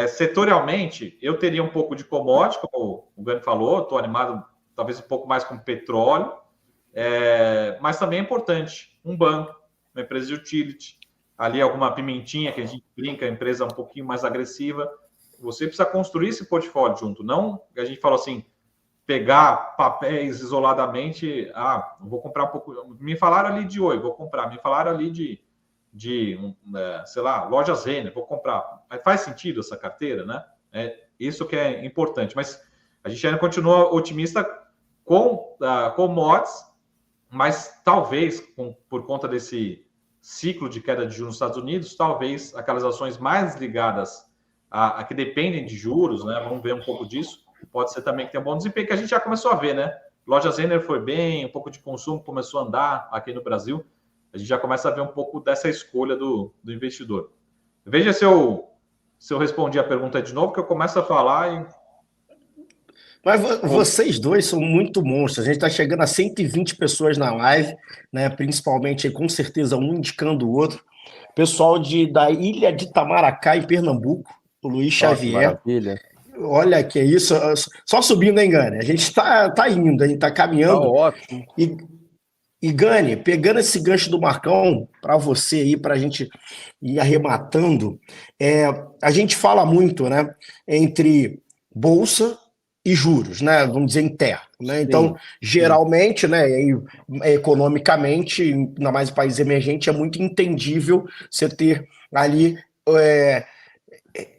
Speaker 1: setorialmente, eu teria um pouco de commodity, como o Gani falou, estou animado talvez um pouco mais com petróleo, mas também é importante um banco, uma empresa de utility, ali alguma pimentinha que a gente brinca, empresa um pouquinho mais agressiva. Você precisa construir esse portfólio junto, não a gente falou assim, pegar papéis isoladamente, vou comprar um pouco, me falaram ali de Oi, vou comprar, me falaram ali de sei lá, lojas Renner, vou comprar. Mas faz sentido essa carteira, né? Isso que é importante, mas a gente ainda continua otimista com commodities, mas talvez, por conta desse ciclo de queda de juros nos Estados Unidos, talvez aquelas ações mais ligadas a que dependem de juros, né? Vamos ver um pouco disso. Pode ser também que tenha um bom desempenho, que a gente já começou a ver, né? Lojas Renner foi bem, um pouco de consumo começou a andar aqui no Brasil. A gente já começa a ver um pouco dessa escolha do investidor. Veja se eu respondi a pergunta de novo, que eu começo a falar e...
Speaker 2: Mas vocês dois são muito monstros. A gente está chegando a 120 pessoas na live, né? Principalmente, com certeza, um indicando o outro. Pessoal da ilha de Itamaracá, em Pernambuco, o Luiz Xavier.
Speaker 3: Maravilha.
Speaker 2: Olha que isso, só subindo, hein, Gani? A gente está indo, a gente está caminhando.
Speaker 3: Tá ótimo.
Speaker 2: E Gani, pegando esse gancho do Marcão, para você aí, para a gente ir arrematando, a gente fala muito, né, entre bolsa e juros, né, vamos dizer, interno, né? Então, geralmente, né, economicamente, ainda mais em país emergente, é muito entendível você ter ali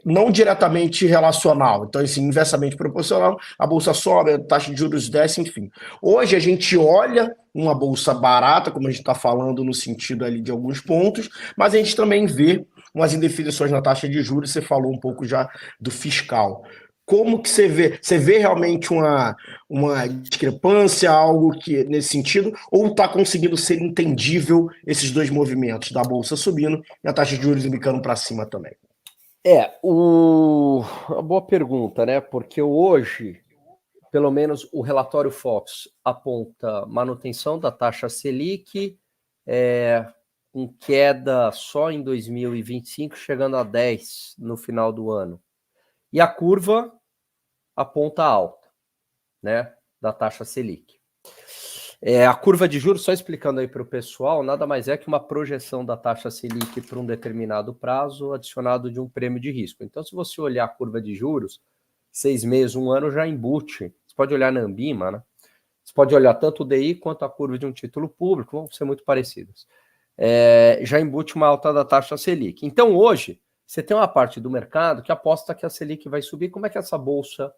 Speaker 2: não diretamente relacional, então, assim, inversamente proporcional, a bolsa sobe, a taxa de juros desce, enfim. Hoje a gente olha uma bolsa barata, como a gente está falando no sentido ali de alguns pontos, mas a gente também vê umas indefinições na taxa de juros, você falou um pouco já do fiscal. Como que você vê? Você vê realmente uma discrepância, algo que nesse sentido, ou está conseguindo ser entendível esses dois movimentos, da bolsa subindo e a taxa de juros ficando para cima também?
Speaker 3: Uma boa pergunta, né? Porque hoje, pelo menos o relatório Fox aponta manutenção da taxa Selic, com queda só em 2025, chegando a 10 no final do ano. E a curva aponta alta, né, da taxa Selic. A curva de juros, só explicando aí para o pessoal, nada mais é que uma projeção da taxa Selic para um determinado prazo adicionado de um prêmio de risco. Então, se você olhar a curva de juros, 6 meses, 1 ano já embute. Você pode olhar na Ambima, né? Você pode olhar tanto o DI quanto a curva de um título público, vão ser muito parecidas. Já embute uma alta da taxa Selic. Então, hoje, você tem uma parte do mercado que aposta que a Selic vai subir. Como é que essa bolsa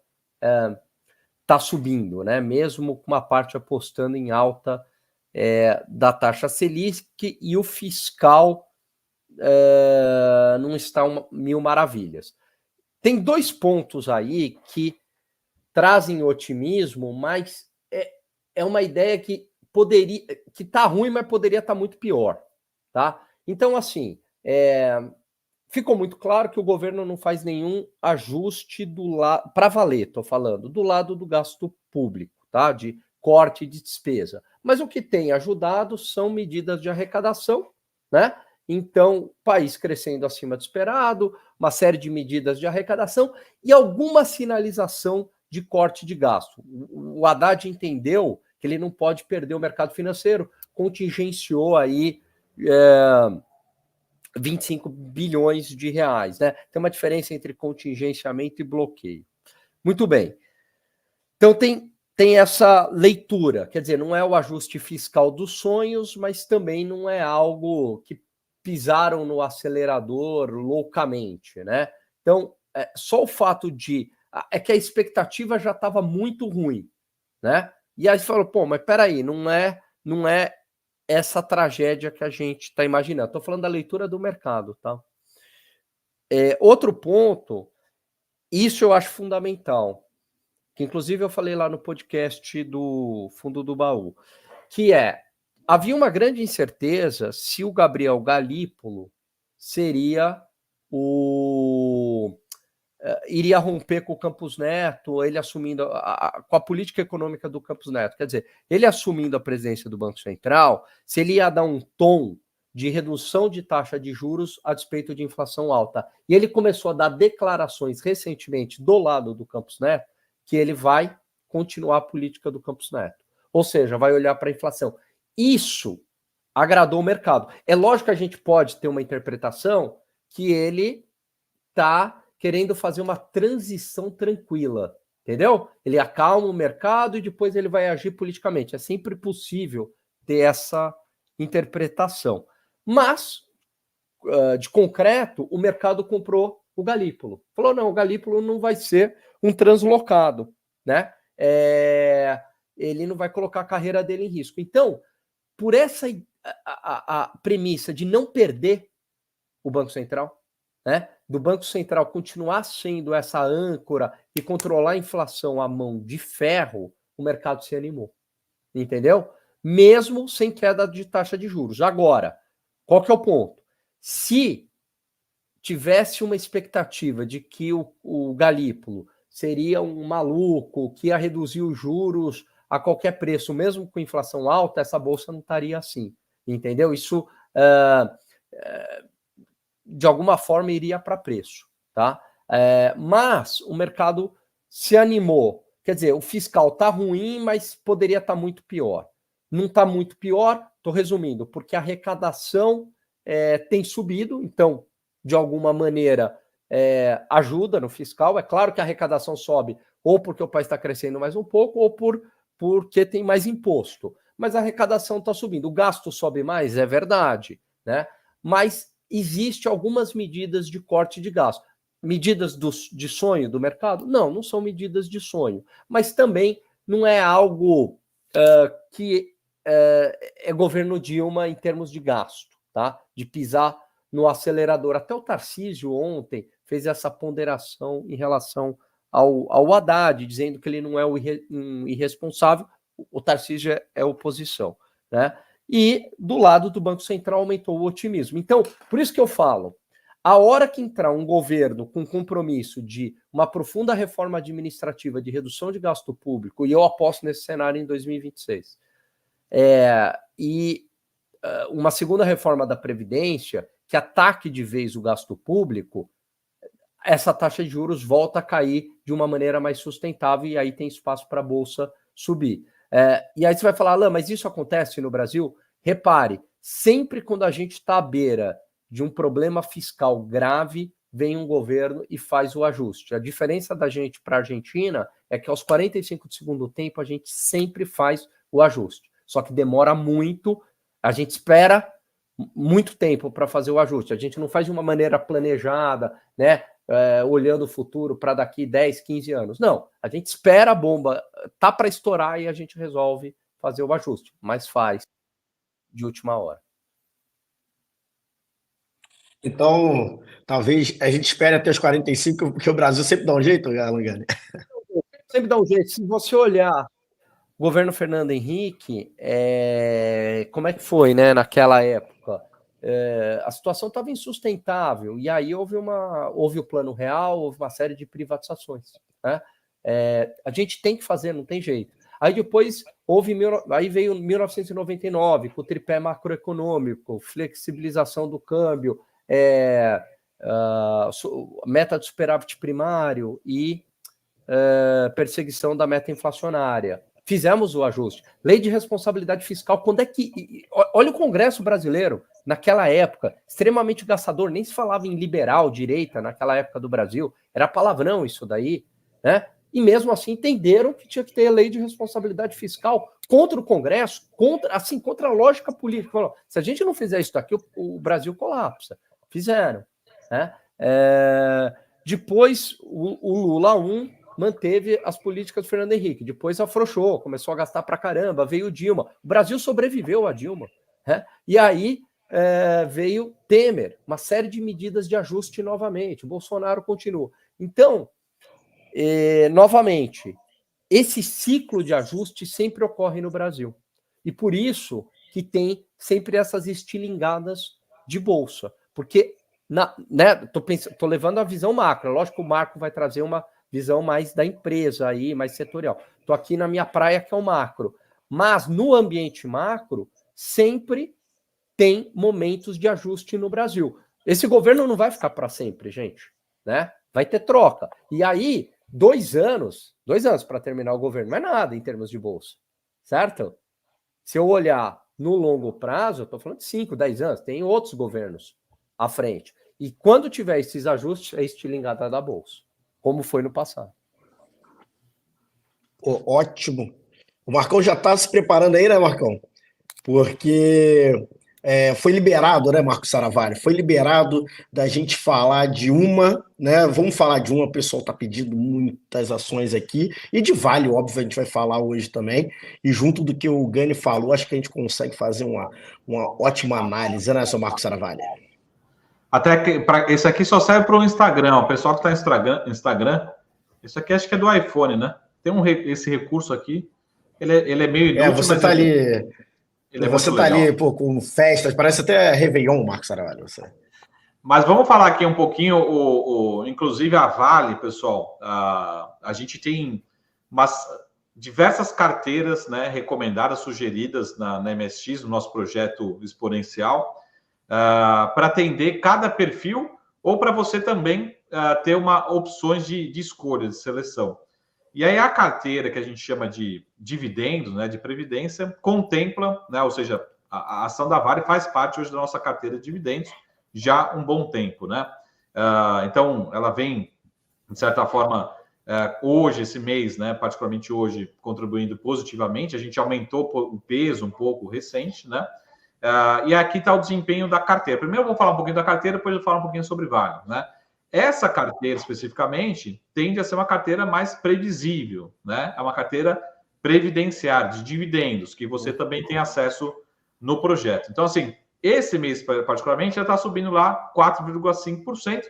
Speaker 3: está subindo, né? Mesmo com uma parte apostando em alta da taxa Selic, e o fiscal não está mil maravilhas. Tem 2 pontos aí que trazem otimismo, mas é uma ideia que está ruim, mas poderia estar muito pior, tá? Então, assim, ficou muito claro que o governo não faz nenhum ajuste para valer, estou falando, do lado do gasto público, tá? De corte de despesa. Mas o que tem ajudado são medidas de arrecadação, né? Então, país crescendo acima do esperado, uma série de medidas de arrecadação e alguma sinalização de corte de gasto. O Haddad entendeu que ele não pode perder o mercado financeiro, contingenciou aí 25 bilhões de reais, né? Tem uma diferença entre contingenciamento e bloqueio. Muito bem. Então tem essa leitura, quer dizer, não é o ajuste fiscal dos sonhos, mas também não é algo que pisaram no acelerador loucamente, né? Então, só o fato é que a expectativa já estava muito ruim, né? E aí você falou, pô, mas peraí, não é essa tragédia que a gente está imaginando. Estou falando da leitura do mercado, tá? Outro ponto, isso eu acho fundamental, que inclusive eu falei lá no podcast do Fundo do Baú, que havia uma grande incerteza se o Gabriel Galípolo seria iria romper com o Campos Neto, ele assumindo com a política econômica do Campos Neto. Quer dizer, ele assumindo a presidência do Banco Central, se ele ia dar um tom de redução de taxa de juros a despeito de inflação alta. E ele começou a dar declarações recentemente do lado do Campos Neto que ele vai continuar a política do Campos Neto. Ou seja, vai olhar para a inflação. Isso agradou o mercado. É lógico que a gente pode ter uma interpretação que ele está querendo fazer uma transição tranquila, entendeu? Ele acalma o mercado e depois ele vai agir politicamente. É sempre possível ter essa interpretação. Mas, de concreto, o mercado comprou o Galípolo. Falou, não, o Galípolo não vai ser um translocado, né? Ele não vai colocar a carreira dele em risco. Então, por essa a premissa de não perder o Banco Central, né? Do Banco Central continuar sendo essa âncora e controlar a inflação à mão de ferro, o mercado se animou. Entendeu? Mesmo sem queda de taxa de juros. Agora, qual que é o ponto? Se tivesse uma expectativa de que o Galípolo seria um maluco, que ia reduzir os juros a qualquer preço, mesmo com inflação alta, essa bolsa não estaria assim. Entendeu? Isso de alguma forma iria para preço, tá? Mas o mercado se animou. Quer dizer, o fiscal está ruim, mas poderia estar muito pior. Não está muito pior, estou resumindo, porque a arrecadação tem subido, então, de alguma maneira, ajuda no fiscal. É claro que a arrecadação sobe ou porque o país está crescendo mais um pouco, ou porque tem mais imposto. Mas a arrecadação está subindo. O gasto sobe mais, é verdade, né? Mas existe algumas medidas de corte de gasto. Medidas de sonho do mercado? Não são medidas de sonho. Mas também não é algo que é governo Dilma em termos de gasto, tá? De pisar no acelerador. Até o Tarcísio ontem fez essa ponderação em relação ao Haddad, dizendo que ele não é um irresponsável. O Tarcísio é oposição, né? E do lado do Banco Central aumentou o otimismo. Então, por isso que eu falo, a hora que entrar um governo com compromisso de uma profunda reforma administrativa de redução de gasto público, e eu aposto nesse cenário em 2026, e uma segunda reforma da Previdência, que ataque de vez o gasto público, essa taxa de juros volta a cair de uma maneira mais sustentável e aí tem espaço para a Bolsa subir. E aí você vai falar, Alain, mas isso acontece no Brasil? Repare, sempre quando a gente está à beira de um problema fiscal grave, vem um governo e faz o ajuste. A diferença da gente para a Argentina é que aos 45 do segundo tempo a gente sempre faz o ajuste. Só que demora muito, a gente espera muito tempo para fazer o ajuste. A gente não faz de uma maneira planejada, né? olhando o futuro para daqui 10, 15 anos. Não, a gente espera a bomba, tá para estourar e a gente resolve fazer o ajuste, mas faz de última hora.
Speaker 2: Então, talvez a gente espere até os 45, porque o Brasil sempre dá um jeito, Alangani.
Speaker 3: Sempre dá um jeito. Se você olhar o governo Fernando Henrique, como é que foi, né, naquela época? A situação estava insustentável, e aí houve o Plano Real, houve uma série de privatizações, né? A gente tem que fazer, não tem jeito. Aí depois aí veio 1999, com o tripé macroeconômico, flexibilização do câmbio, meta de superávit primário e perseguição da meta inflacionária. Fizemos o ajuste. Lei de responsabilidade fiscal, quando é que... Olha o Congresso brasileiro, naquela época, extremamente gastador, nem se falava em liberal, direita, naquela época do Brasil, era palavrão isso daí, né? E mesmo assim entenderam que tinha que ter lei de responsabilidade fiscal contra o Congresso, contra a lógica política. Falou, se a gente não fizer isso daqui, o Brasil colapsa. Fizeram, né? Depois, o Lula 1 manteve as políticas do Fernando Henrique, depois afrouxou, começou a gastar pra caramba, veio Dilma. O Brasil sobreviveu a Dilma, né? E aí veio Temer, uma série de medidas de ajuste novamente. O Bolsonaro continua. Então, novamente, esse ciclo de ajuste sempre ocorre no Brasil. E por isso que tem sempre essas estilingadas de bolsa. Porque, tô levando a visão macro. Lógico que o Marco vai trazer uma visão mais da empresa aí, mais setorial. Estou aqui na minha praia, que é o macro. Mas no ambiente macro, sempre tem momentos de ajuste no Brasil. Esse governo não vai ficar para sempre, gente, né? Vai ter troca. E aí, 2 anos para terminar o governo, não é nada em termos de bolsa, certo? Se eu olhar no longo prazo, eu estou falando de 5, 10 anos, tem outros governos à frente. E quando tiver esses ajustes, é estilingada da bolsa, como foi no passado.
Speaker 2: Ótimo. O Marcão já está se preparando aí, né, Marcão? Porque foi liberado, né, Marco Saravalho? Foi liberado da gente falar de uma, né? Vamos falar de uma, o pessoal está pedindo muitas ações aqui, e de Vale, óbvio, a gente vai falar hoje também. E junto do que o Gani falou, acho que a gente consegue fazer uma ótima análise, né, seu Marco Saravalho?
Speaker 1: Até que esse aqui só serve para o Instagram. O pessoal que está no Instagram, isso aqui acho que é do iPhone, né? Tem esse recurso aqui. Ele é meio inútil,
Speaker 2: você está ali. Você está ali, pô, com festas, parece até Réveillon, Marcos Saravalho.
Speaker 1: Mas vamos falar aqui um pouquinho, inclusive a Vale, pessoal. A gente tem diversas carteiras, né, recomendadas, sugeridas na MSX, no nosso projeto exponencial, para atender cada perfil, ou para você também ter opções de escolha, de seleção. E aí a carteira que a gente chama de dividendos, né, de previdência, contempla, né, ou seja, a ação da Vale faz parte hoje da nossa carteira de dividendos já há um bom tempo, né? Então, ela vem, de certa forma, hoje, esse mês, né, particularmente hoje, contribuindo positivamente. A gente aumentou o peso um pouco recente, né? E aqui está o desempenho da carteira. Primeiro eu vou falar um pouquinho da carteira, depois eu vou falar um pouquinho sobre Vale, né? Essa carteira, especificamente, tende a ser uma carteira mais previsível, né? É uma carteira previdenciária, de dividendos, que você também tem acesso no projeto. Então, assim, esse mês, particularmente, já está subindo lá 4,5%,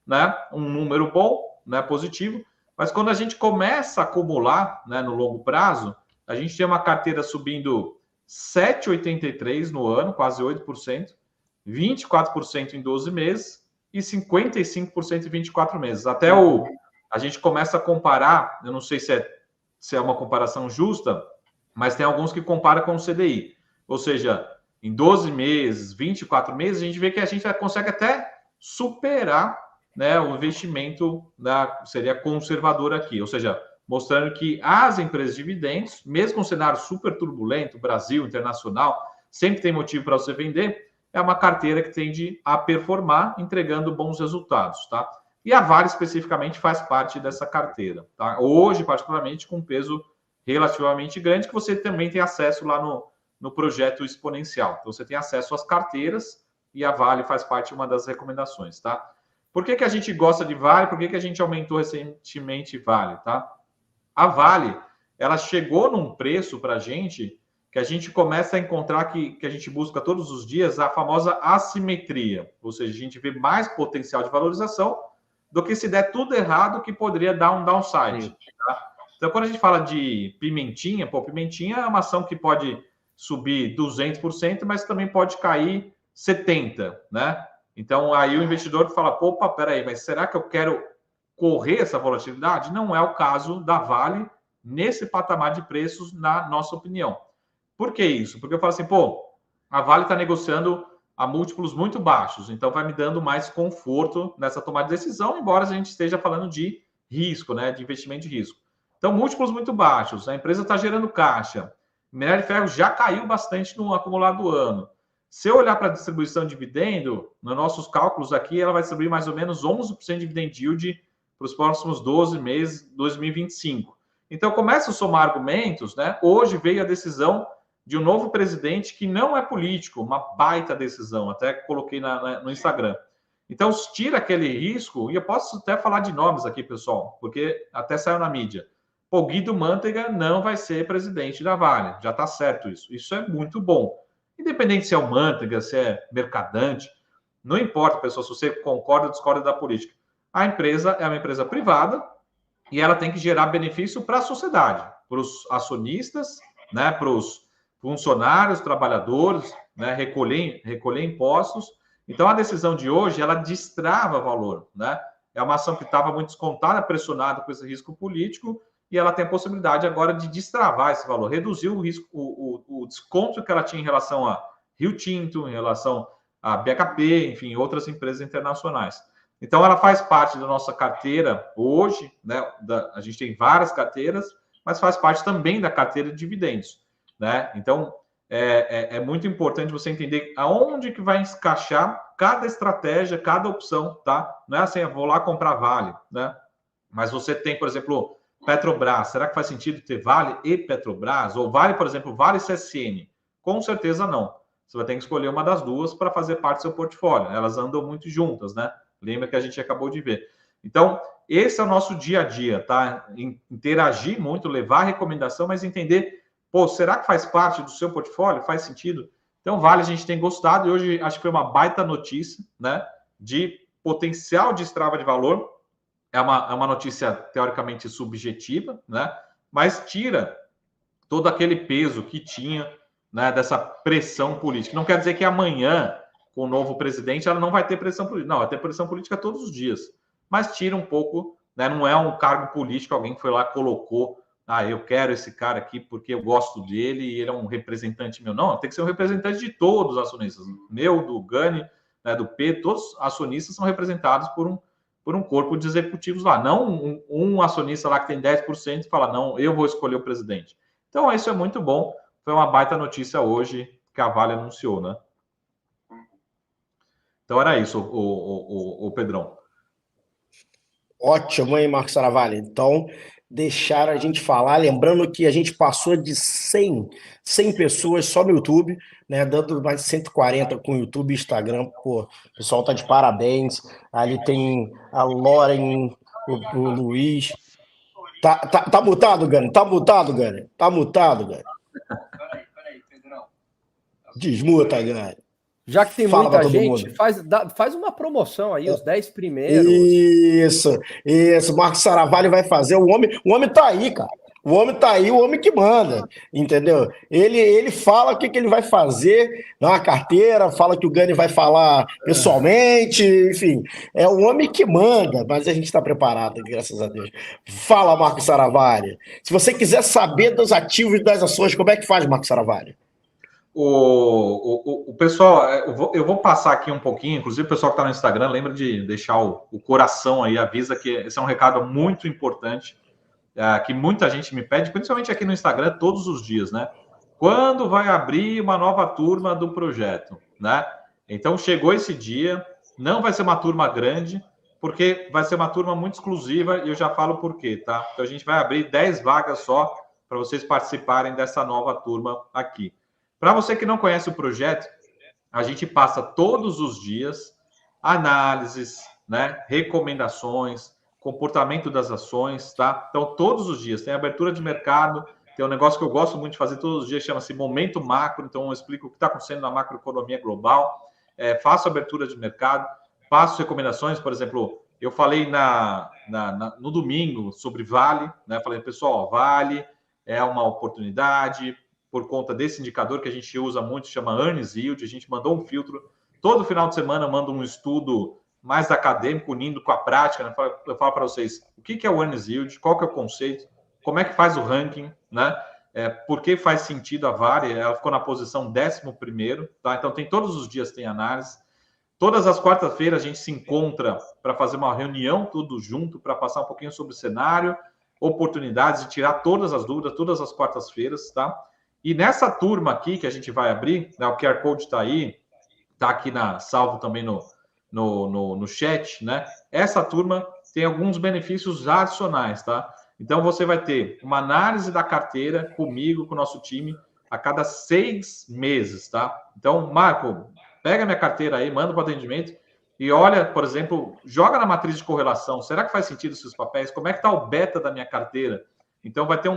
Speaker 1: né? Um número bom, né? Positivo. Mas quando a gente começa a acumular, né, no longo prazo, a gente tem uma carteira subindo 7,83% no ano, quase 8%, 24% em 12 meses, e 55% em 24 meses. Até a gente começa a comparar, eu não sei se é uma comparação justa, mas tem alguns que comparam com o CDI. Ou seja, em 12 meses, 24 meses, a gente vê que a gente consegue até superar, né, o investimento seria conservador aqui. Ou seja, mostrando que as empresas de dividendos, mesmo com um cenário super turbulento, Brasil, internacional, sempre tem motivo para você vender, é uma carteira que tende a performar, entregando bons resultados, tá? E a Vale, especificamente, faz parte dessa carteira, tá? Hoje, particularmente, com um peso relativamente grande, que você também tem acesso lá no projeto exponencial. Então, você tem acesso às carteiras e a Vale faz parte de uma das recomendações, tá? Por que a gente gosta de Vale? Por que a gente aumentou recentemente Vale, tá? A Vale, ela chegou num preço para a gente que a gente começa a encontrar que a gente busca todos os dias a famosa assimetria, ou seja, a gente vê mais potencial de valorização do que se der tudo errado que poderia dar um downside. Tá? Então, quando a gente fala de pimentinha, pimentinha é uma ação que pode subir 200%, mas também pode cair 70%, né? Então, aí o investidor fala, opa, peraí, mas será que eu quero correr essa volatilidade? Não é o caso da Vale nesse patamar de preços, na nossa opinião. Por que isso? Porque eu falo assim, a Vale está negociando a múltiplos muito baixos, então vai me dando mais conforto nessa tomada de decisão, embora a gente esteja falando de risco, né, de investimento de risco. Então, múltiplos muito baixos, a empresa está gerando caixa, o minério de ferro já caiu bastante no acumulado do ano. Se eu olhar para a distribuição de dividendo, nos nossos cálculos aqui, ela vai distribuir mais ou menos 11% de dividend yield para os próximos 12 meses de 2025. Então, começa a somar argumentos, né? Hoje veio a decisão de um novo presidente que não é político, uma baita decisão, até coloquei no Instagram. Então, tira aquele risco, e eu posso até falar de nomes aqui, pessoal, porque até saiu na mídia. Guido Mantega não vai ser presidente da Vale, já está certo isso. Isso é muito bom. Independente se é o Mantega, se é Mercadante, não importa, pessoal, se você concorda ou discorda da política. A empresa é uma empresa privada e ela tem que gerar benefício para a sociedade, para os acionistas, né, para os funcionários, trabalhadores, né, recolher impostos. Então, a decisão de hoje, ela destrava valor, né? É uma ação que estava muito descontada, pressionada com esse risco político, e ela tem a possibilidade agora de destravar esse valor, reduzir o risco, o desconto que ela tinha em relação a Rio Tinto, em relação a BHP, enfim, outras empresas internacionais. Então, ela faz parte da nossa carteira hoje, né? A gente tem várias carteiras, mas faz parte também da carteira de dividendos, né? Então, é muito importante você entender aonde que vai encaixar cada estratégia, cada opção, tá? Não é assim, eu vou lá comprar Vale, né? Mas você tem, por exemplo, Petrobras. Será que faz sentido ter Vale e Petrobras? Ou Vale, por exemplo, Vale e CSN? Com certeza não. Você vai ter que escolher uma das duas para fazer parte do seu portfólio. Elas andam muito juntas, né? Lembra que a gente acabou de ver. Então, esse é o nosso dia a dia, tá? Interagir muito, levar recomendação, mas entender, será que faz parte do seu portfólio? Faz sentido? Então, Vale, a gente tem gostado e hoje acho que foi uma baita notícia, né? De potencial de destrava de valor. É uma notícia teoricamente subjetiva, né? Mas tira todo aquele peso que tinha, né, dessa pressão política. Não quer dizer que amanhã, com o novo presidente, ela não vai ter pressão política. Não, vai ter pressão política todos os dias. Mas tira um pouco, né? Não é um cargo político, alguém que foi lá e colocou, eu quero esse cara aqui porque eu gosto dele e ele é um representante meu. Não, tem que ser um representante de todos os acionistas. Meu, do Gani, né, do P, todos os acionistas são representados por um corpo de executivos lá. Não um acionista lá que tem 10% e fala, não, eu vou escolher o presidente. Então, isso é muito bom. Foi uma baita notícia hoje que a Vale anunciou, né? Então, era isso, o Pedrão.
Speaker 2: Ótimo, hein, Marcos Saravalli? Então, deixaram a gente falar, lembrando que a gente passou de 100 pessoas só no YouTube, né, dando mais de 140 com o YouTube e Instagram. Pô, o pessoal tá de parabéns. Ali tem a Loren, o Luiz. Tá mutado, Gani? Tá mutado, Gani? Tá mutado, Gani?
Speaker 4: Peraí, Pedrão.
Speaker 2: Desmuta, Gani.
Speaker 3: Já que tem muita gente, faz uma promoção aí, os 10 primeiros.
Speaker 2: Isso. Marcos Saravalli vai fazer. O homem tá aí, cara. O homem tá aí, o homem que manda, entendeu? Ele fala o que ele vai fazer na carteira, fala que o Gani vai falar pessoalmente, enfim. É o homem que manda, mas a gente está preparado, graças a Deus. Fala, Marcos Saravalli. Se você quiser saber dos ativos e das ações, como é que faz, Marcos Saravalli?
Speaker 1: O pessoal, eu vou passar aqui um pouquinho, inclusive o pessoal que está no Instagram, lembra de deixar o coração aí, avisa que esse é um recado muito importante, que muita gente me pede, principalmente aqui no Instagram, todos os dias, né? Quando vai abrir uma nova turma do projeto, né? Então, chegou esse dia, não vai ser uma turma grande, porque vai ser uma turma muito exclusiva, e eu já falo por quê, tá? Então, a gente vai abrir 10 vagas só para vocês participarem dessa nova turma aqui. Para você que não conhece o projeto, a gente passa todos os dias análises, né? Recomendações, comportamento das ações, tá? Então, todos os dias tem abertura de mercado, tem um negócio que eu gosto muito de fazer todos os dias, chama-se Momento Macro, então eu explico o que está acontecendo na macroeconomia global, faço abertura de mercado, faço recomendações, por exemplo, eu falei no domingo sobre Vale, né? Falei, pessoal, Vale é uma oportunidade por conta desse indicador que a gente usa muito, chama Earnings Yield, a gente mandou um filtro, todo final de semana manda um estudo mais acadêmico, unindo com a prática, né? Eu falo para vocês o que é o Earnings Yield, qual que é o conceito, como é que faz o ranking, né? Por que faz sentido a Vale? Ela ficou na posição 11º, tá? Então tem todos os dias tem análise. Todas as quartas-feiras a gente se encontra para fazer uma reunião tudo junto, para passar um pouquinho sobre o cenário, oportunidades, e tirar todas as dúvidas, todas as quartas-feiras, tá? E nessa turma aqui que a gente vai abrir, né, o QR Code está aí, está aqui salvo também no chat, né? Essa turma tem alguns benefícios adicionais, tá? Então, você vai ter uma análise da carteira comigo, com o nosso time, a cada 6 meses, tá? Então, Marco, pega minha carteira aí, manda para o atendimento e olha, por exemplo, joga na matriz de correlação. Será que faz sentido esses papéis? Como é que está o beta da minha carteira? Então, vai ter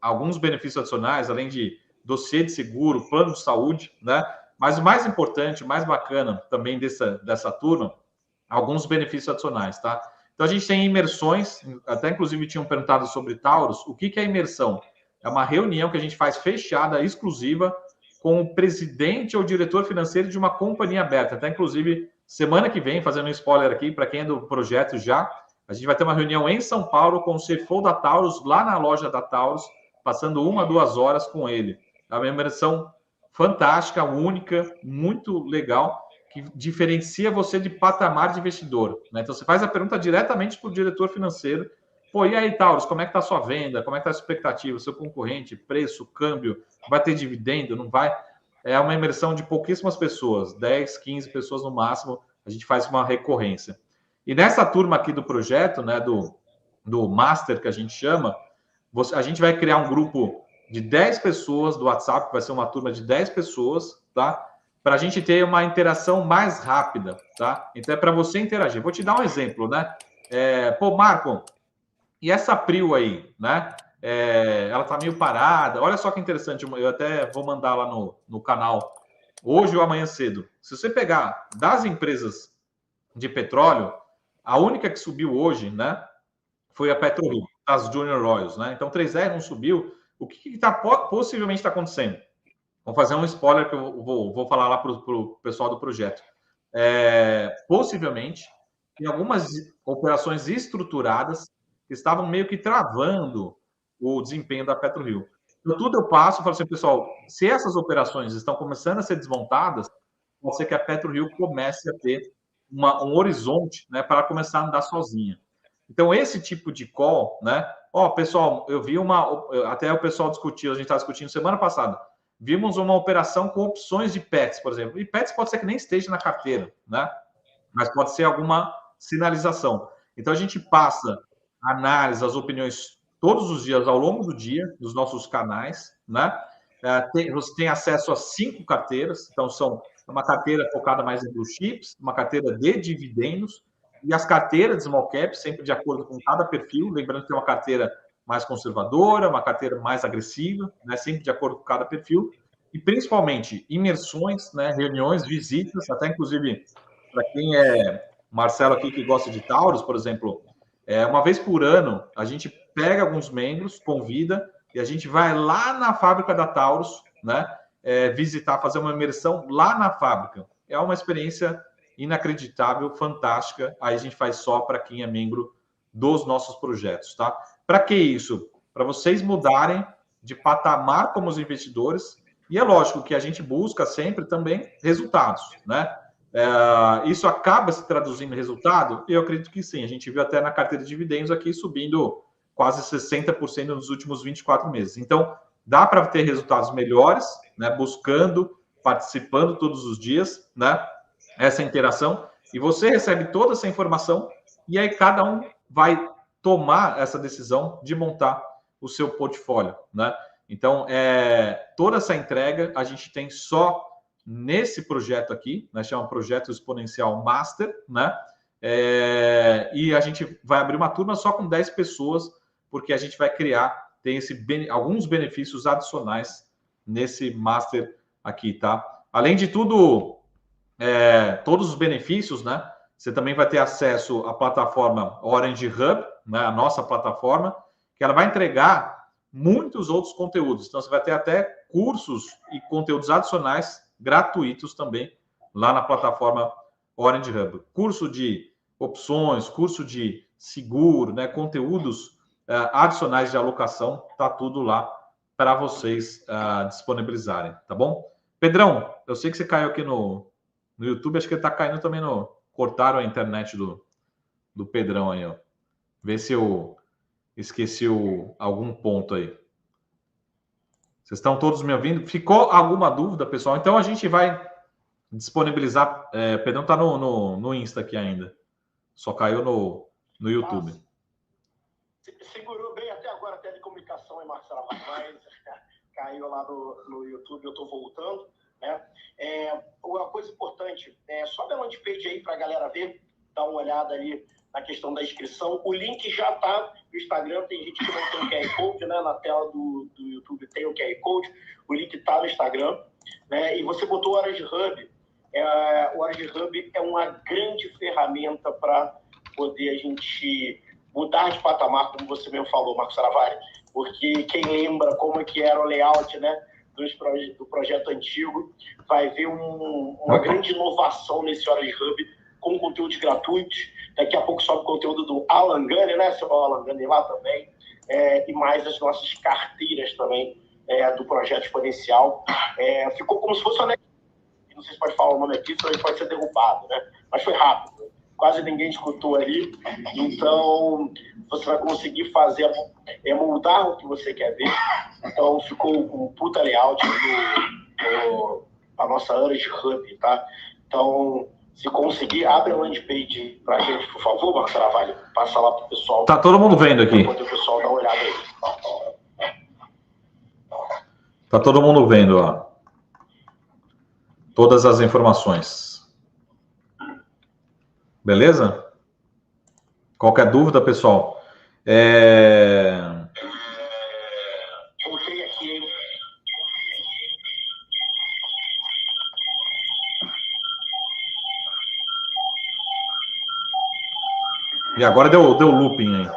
Speaker 1: alguns benefícios adicionais, além de dossiê de seguro, plano de saúde, né? Mas o mais importante, o mais bacana também dessa turma, alguns benefícios adicionais, tá? Então, a gente tem imersões, até inclusive tinham perguntado sobre Taurus. O que é imersão? É uma reunião que a gente faz fechada, exclusiva, com o presidente ou diretor financeiro de uma companhia aberta. Até, inclusive, semana que vem, fazendo um spoiler aqui, para quem é do projeto já, a gente vai ter uma reunião em São Paulo com o CFO da Taurus, lá na loja da Taurus, passando 1 a 2 horas com ele. É uma imersão fantástica, única, muito legal, que diferencia você de patamar de investidor, né? Então, você faz a pergunta diretamente para o diretor financeiro. Pô, e aí, Taurus, como é que está a sua venda? Como é que está a expectativa? Seu concorrente, preço, câmbio, vai ter dividendo, não vai? É uma imersão de pouquíssimas pessoas, 10, 15 pessoas no máximo, a gente faz uma recorrência. E nessa turma aqui do projeto, né, do Master, que a gente chama, a gente vai criar um grupo de 10 pessoas do WhatsApp, que vai ser uma turma de 10 pessoas, tá? Para a gente ter uma interação mais rápida, tá? Então, é para você interagir. Vou te dar um exemplo, né? Pô, Marco, e essa Prio aí, né? Ela tá meio parada. Olha só que interessante, eu até vou mandar lá no canal hoje ou amanhã cedo. Se você pegar das empresas de petróleo, a única que subiu hoje, né? Foi a PetroRio, as Junior Oils, né? Então, 3R não subiu. O que possivelmente está acontecendo? Vou fazer um spoiler que eu vou falar lá para o pessoal do projeto. Possivelmente, tem algumas operações estruturadas que estavam meio que travando o desempenho da PetroRio. Então, tudo eu passo e falo assim, pessoal, se essas operações estão começando a ser desmontadas, pode ser que a PetroRio comece a ter um horizonte, né, para começar a andar sozinha. Então, esse tipo de call, né? Pessoal, eu vi até o pessoal discutiu, a gente estava discutindo semana passada, vimos uma operação com opções de PETs, por exemplo. E PETs pode ser que nem esteja na carteira, né? Mas pode ser alguma sinalização. Então, a gente passa análise, as opiniões todos os dias, ao longo do dia, dos nossos canais, né? Você tem acesso a 5 carteiras, então são uma carteira focada mais em blue chips, uma carteira de dividendos, e as carteiras de small cap, sempre de acordo com cada perfil, lembrando que tem uma carteira mais conservadora, uma carteira mais agressiva, né? Sempre de acordo com cada perfil, e principalmente imersões, né? Reuniões, visitas, até inclusive, para quem Marcelo aqui que gosta de Taurus, por exemplo, uma vez por ano, a gente pega alguns membros, convida, e a gente vai lá na fábrica da Taurus, né? Visitar, fazer uma imersão lá na fábrica. É uma experiência inacreditável, fantástica. Aí a gente faz só para quem é membro dos nossos projetos, tá? Para que isso? Para vocês mudarem de patamar como os investidores. E é lógico que a gente busca sempre também resultados, né? Isso acaba se traduzindo em resultado? Eu acredito que sim. A gente viu até na carteira de dividendos aqui subindo quase 60% nos últimos 24 meses. Então, dá para ter resultados melhores, né? Buscando, participando todos os dias, né? Essa interação, e você recebe toda essa informação, e aí cada um vai tomar essa decisão de montar o seu portfólio, né? Então, toda essa entrega a gente tem só nesse projeto aqui, né? Chama Projeto Exponencial Master, né? E a gente vai abrir uma turma só com 10 pessoas, porque a gente vai criar, tem alguns benefícios adicionais nesse Master aqui, tá? Além de tudo, todos os benefícios, né? Você também vai ter acesso à plataforma Orange Hub, né? A nossa plataforma, que ela vai entregar muitos outros conteúdos. Então, você vai ter até cursos e conteúdos adicionais gratuitos também lá na plataforma Orange Hub. Curso de opções, curso de seguro, né? Conteúdos adicionais de alocação, tá tudo lá para vocês disponibilizarem, tá bom? Pedrão, eu sei que você caiu aqui no YouTube, acho que ele tá caindo também no... Cortaram a internet do Pedrão aí, ó. Vê se eu esqueci algum ponto aí. Vocês estão todos me ouvindo? Ficou alguma dúvida, pessoal? Então a gente vai disponibilizar. Pedrão tá no Insta aqui ainda. Só caiu no YouTube.
Speaker 2: Segurou bem até agora a telecomunicação, hein, Marcelo? Mas caiu lá no YouTube, eu tô voltando. Né? Uma coisa importante, sobe a landing page aí para a galera ver, dar uma olhada ali na questão da inscrição. O link já está no Instagram, tem gente que não tem o QR Code, né? Na tela do YouTube tem o QR Code, o link está no Instagram, né? E você botou o Orange Hub. O Orange Hub é uma grande ferramenta para poder a gente mudar de patamar, como você mesmo falou, Marcos Saravari, porque quem lembra como é que era o layout, né? Do projeto antigo, vai ver uma grande inovação nesse Orange Hub, com conteúdos gratuitos. Daqui a pouco sobe o conteúdo do Alan Gani, né? Seu Alan Gani lá também, e mais as nossas carteiras também do projeto exponencial. Ficou como se fosse uma... Não sei se pode falar o nome aqui, senão ele pode ser derrubado, né? Mas foi rápido. Quase ninguém escutou ali. Então, você vai conseguir fazer, moldar o que você quer ver. Então, ficou um puta layout a nossa Orange Hub, tá? Então, se conseguir, abre a landing page pra gente, por favor, Marcos Saravari. Passa lá pro pessoal.
Speaker 1: Tá todo mundo vendo aqui.
Speaker 2: Enquanto o pessoal dá uma olhada aí.
Speaker 1: Tá todo mundo vendo, ó. Todas as informações. Beleza? Qualquer dúvida, pessoal?
Speaker 2: Voltei aqui, hein?
Speaker 1: E agora deu looping aí.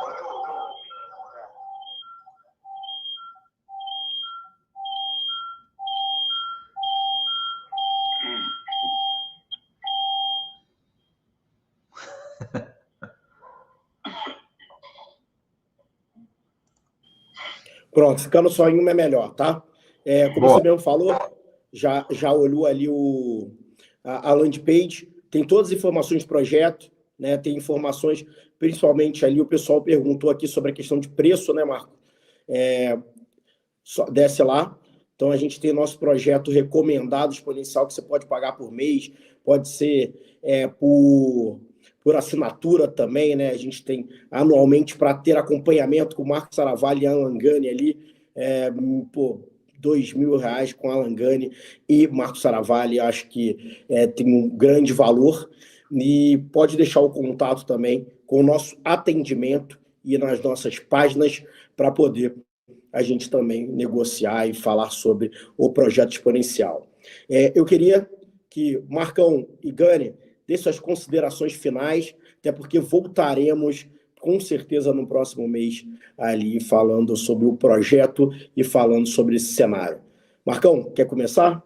Speaker 2: Pronto, ficando só em uma é melhor, tá? Como você mesmo falou, já olhou ali a landing page, tem todas as informações do projeto, né? Tem informações, principalmente ali o pessoal perguntou aqui sobre a questão de preço, né, Marco? Desce lá. Então a gente tem nosso projeto recomendado exponencial que você pode pagar por mês, pode ser por assinatura também, né? A gente tem anualmente para ter acompanhamento com o Marcos Saravari e Alan Gani ali, R$2.000 com Alan Gani e Marcos Saravari, acho que tem um grande valor. E pode deixar o contato também com o nosso atendimento e nas nossas páginas para poder a gente também negociar e falar sobre o projeto exponencial. Eu queria que Marcão e Gani dê suas considerações finais, até porque voltaremos com certeza no próximo mês ali falando sobre o projeto e falando sobre esse cenário. Marcão, quer começar?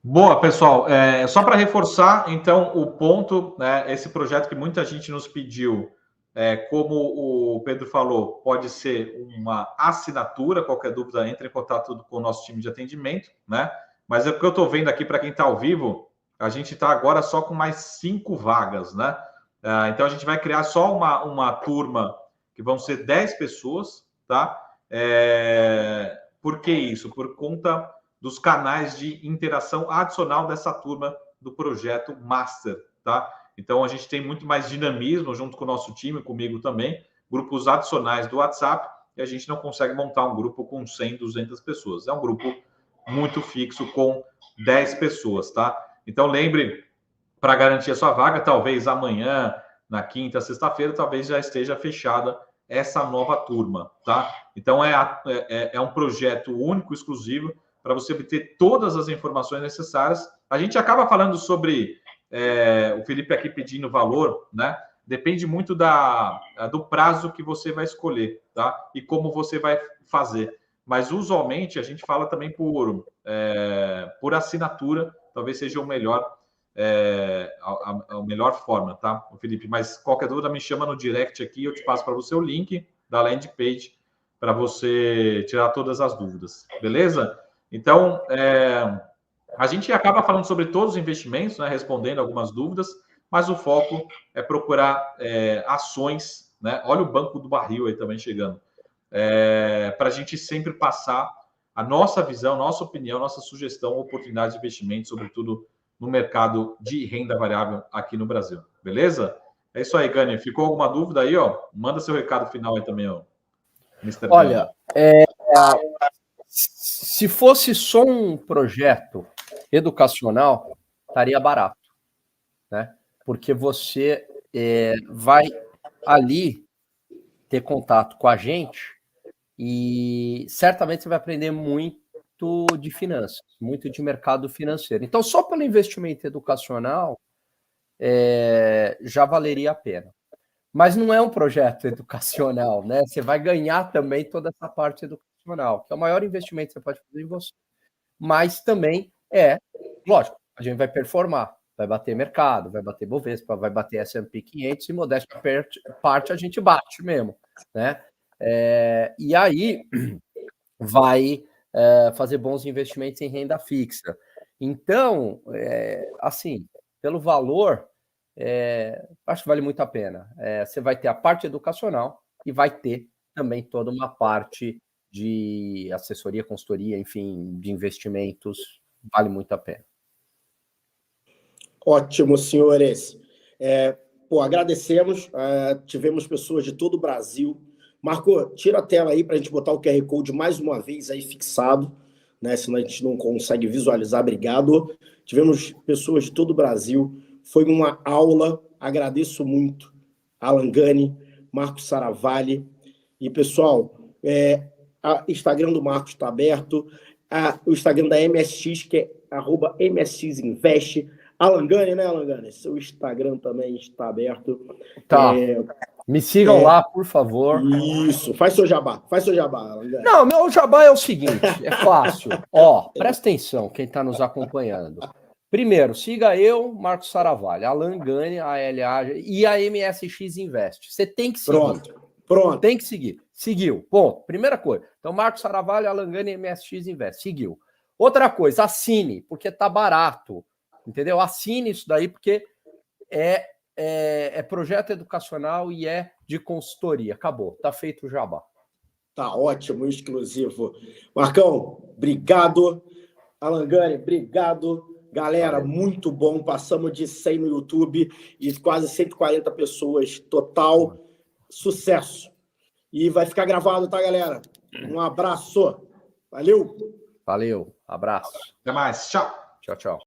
Speaker 1: Boa, pessoal. Só para reforçar, então, o ponto, né, esse projeto que muita gente nos pediu, como o Pedro falou, pode ser uma assinatura. Qualquer dúvida, entre em contato com o nosso time de atendimento, né? Mas o que eu estou vendo aqui, para quem está ao vivo, a gente está agora só com mais 5 vagas, né? Então, a gente vai criar só uma turma, que vão ser 10 pessoas, tá? Por que isso? Por conta dos canais de interação adicional dessa turma do projeto Master, tá? Então, a gente tem muito mais dinamismo junto com o nosso time, comigo também, grupos adicionais do WhatsApp, e a gente não consegue montar um grupo com 100, 200 pessoas. É um grupo muito fixo com 10 pessoas, tá? Então lembre, para garantir a sua vaga, talvez amanhã, na quinta, sexta-feira, talvez já esteja fechada essa nova turma, tá? Então é um projeto único, exclusivo, para você obter todas as informações necessárias. A gente acaba falando sobre o Felipe aqui pedindo valor, né? Depende muito do prazo que você vai escolher, tá? E como você vai fazer. Mas usualmente a gente fala também por assinatura, talvez seja o melhor. A melhor forma, tá, Felipe? Mas qualquer dúvida me chama no direct aqui, eu te passo para você o link da landing page para você tirar todas as dúvidas, beleza? Então, a gente acaba falando sobre todos os investimentos, né, respondendo algumas dúvidas, mas o foco é procurar ações, né? Olha o banco do barril aí também chegando, para a gente sempre passar a nossa visão, nossa opinião, nossa sugestão, oportunidade de investimento, sobretudo no mercado de renda variável aqui no Brasil. Beleza? É isso aí, Gani. Ficou alguma dúvida aí, ó? Manda seu recado final aí também, ó. Mr.
Speaker 3: Olha, se fosse só um projeto educacional, estaria barato, né? Porque você vai ali ter contato com a gente e certamente você vai aprender muito de finanças, muito de mercado financeiro. Então, só pelo investimento educacional já valeria a pena. Mas não é um projeto educacional, né? Você vai ganhar também toda essa parte educacional, que é o maior investimento que você pode fazer em você. Mas também lógico, a gente vai performar, vai bater mercado, vai bater Bovespa, vai bater S&P 500 e modéstia parte a gente bate mesmo, né? E aí vai fazer bons investimentos em renda fixa. Então, assim, pelo valor, acho que vale muito a pena. Você vai ter a parte educacional e vai ter também toda uma parte de assessoria, consultoria, enfim, de investimentos. Vale muito a pena.
Speaker 2: Ótimo, senhores. Agradecemos. Tivemos pessoas de todo o Brasil. Marco, tira a tela aí para a gente botar o QR Code mais uma vez aí fixado, né? Senão a gente não consegue visualizar. Obrigado. Tivemos pessoas de todo o Brasil. Foi uma aula. Agradeço muito. Alan Gani, Marcos Saravalli. E, pessoal, o Instagram do Marcos está aberto. O Instagram da MSX, que é @MSXinvest. Alan Gani, né, Alan Gani? Seu Instagram também está aberto.
Speaker 3: Tá. Me sigam lá, por favor.
Speaker 2: Isso. Faz seu jabá, Alan Gani.
Speaker 3: Não, meu jabá é o seguinte, é fácil. Presta atenção, quem está nos acompanhando. Primeiro, siga eu, Marcos Saravalli, Alan Gani, ALA e a MSX Invest. Você tem que seguir.
Speaker 2: Pronto.
Speaker 3: Tem que seguir. Seguiu. Ponto. Primeira coisa. Então, Marcos Saravalli, Alan Gani, MSX Invest. Seguiu. Outra coisa, assine, porque tá barato. Entendeu? Assine isso daí, porque é projeto educacional e é de consultoria. Acabou. Tá feito o jabá.
Speaker 2: Tá ótimo, exclusivo. Marcão, obrigado. Alan Gani, obrigado. Galera, muito bom. Passamos de 100 no YouTube e quase 140 pessoas. Total sucesso. E vai ficar gravado, tá, galera? Um abraço. Valeu.
Speaker 3: Valeu. Abraço.
Speaker 1: Até mais. Tchau.
Speaker 3: Tchau, tchau.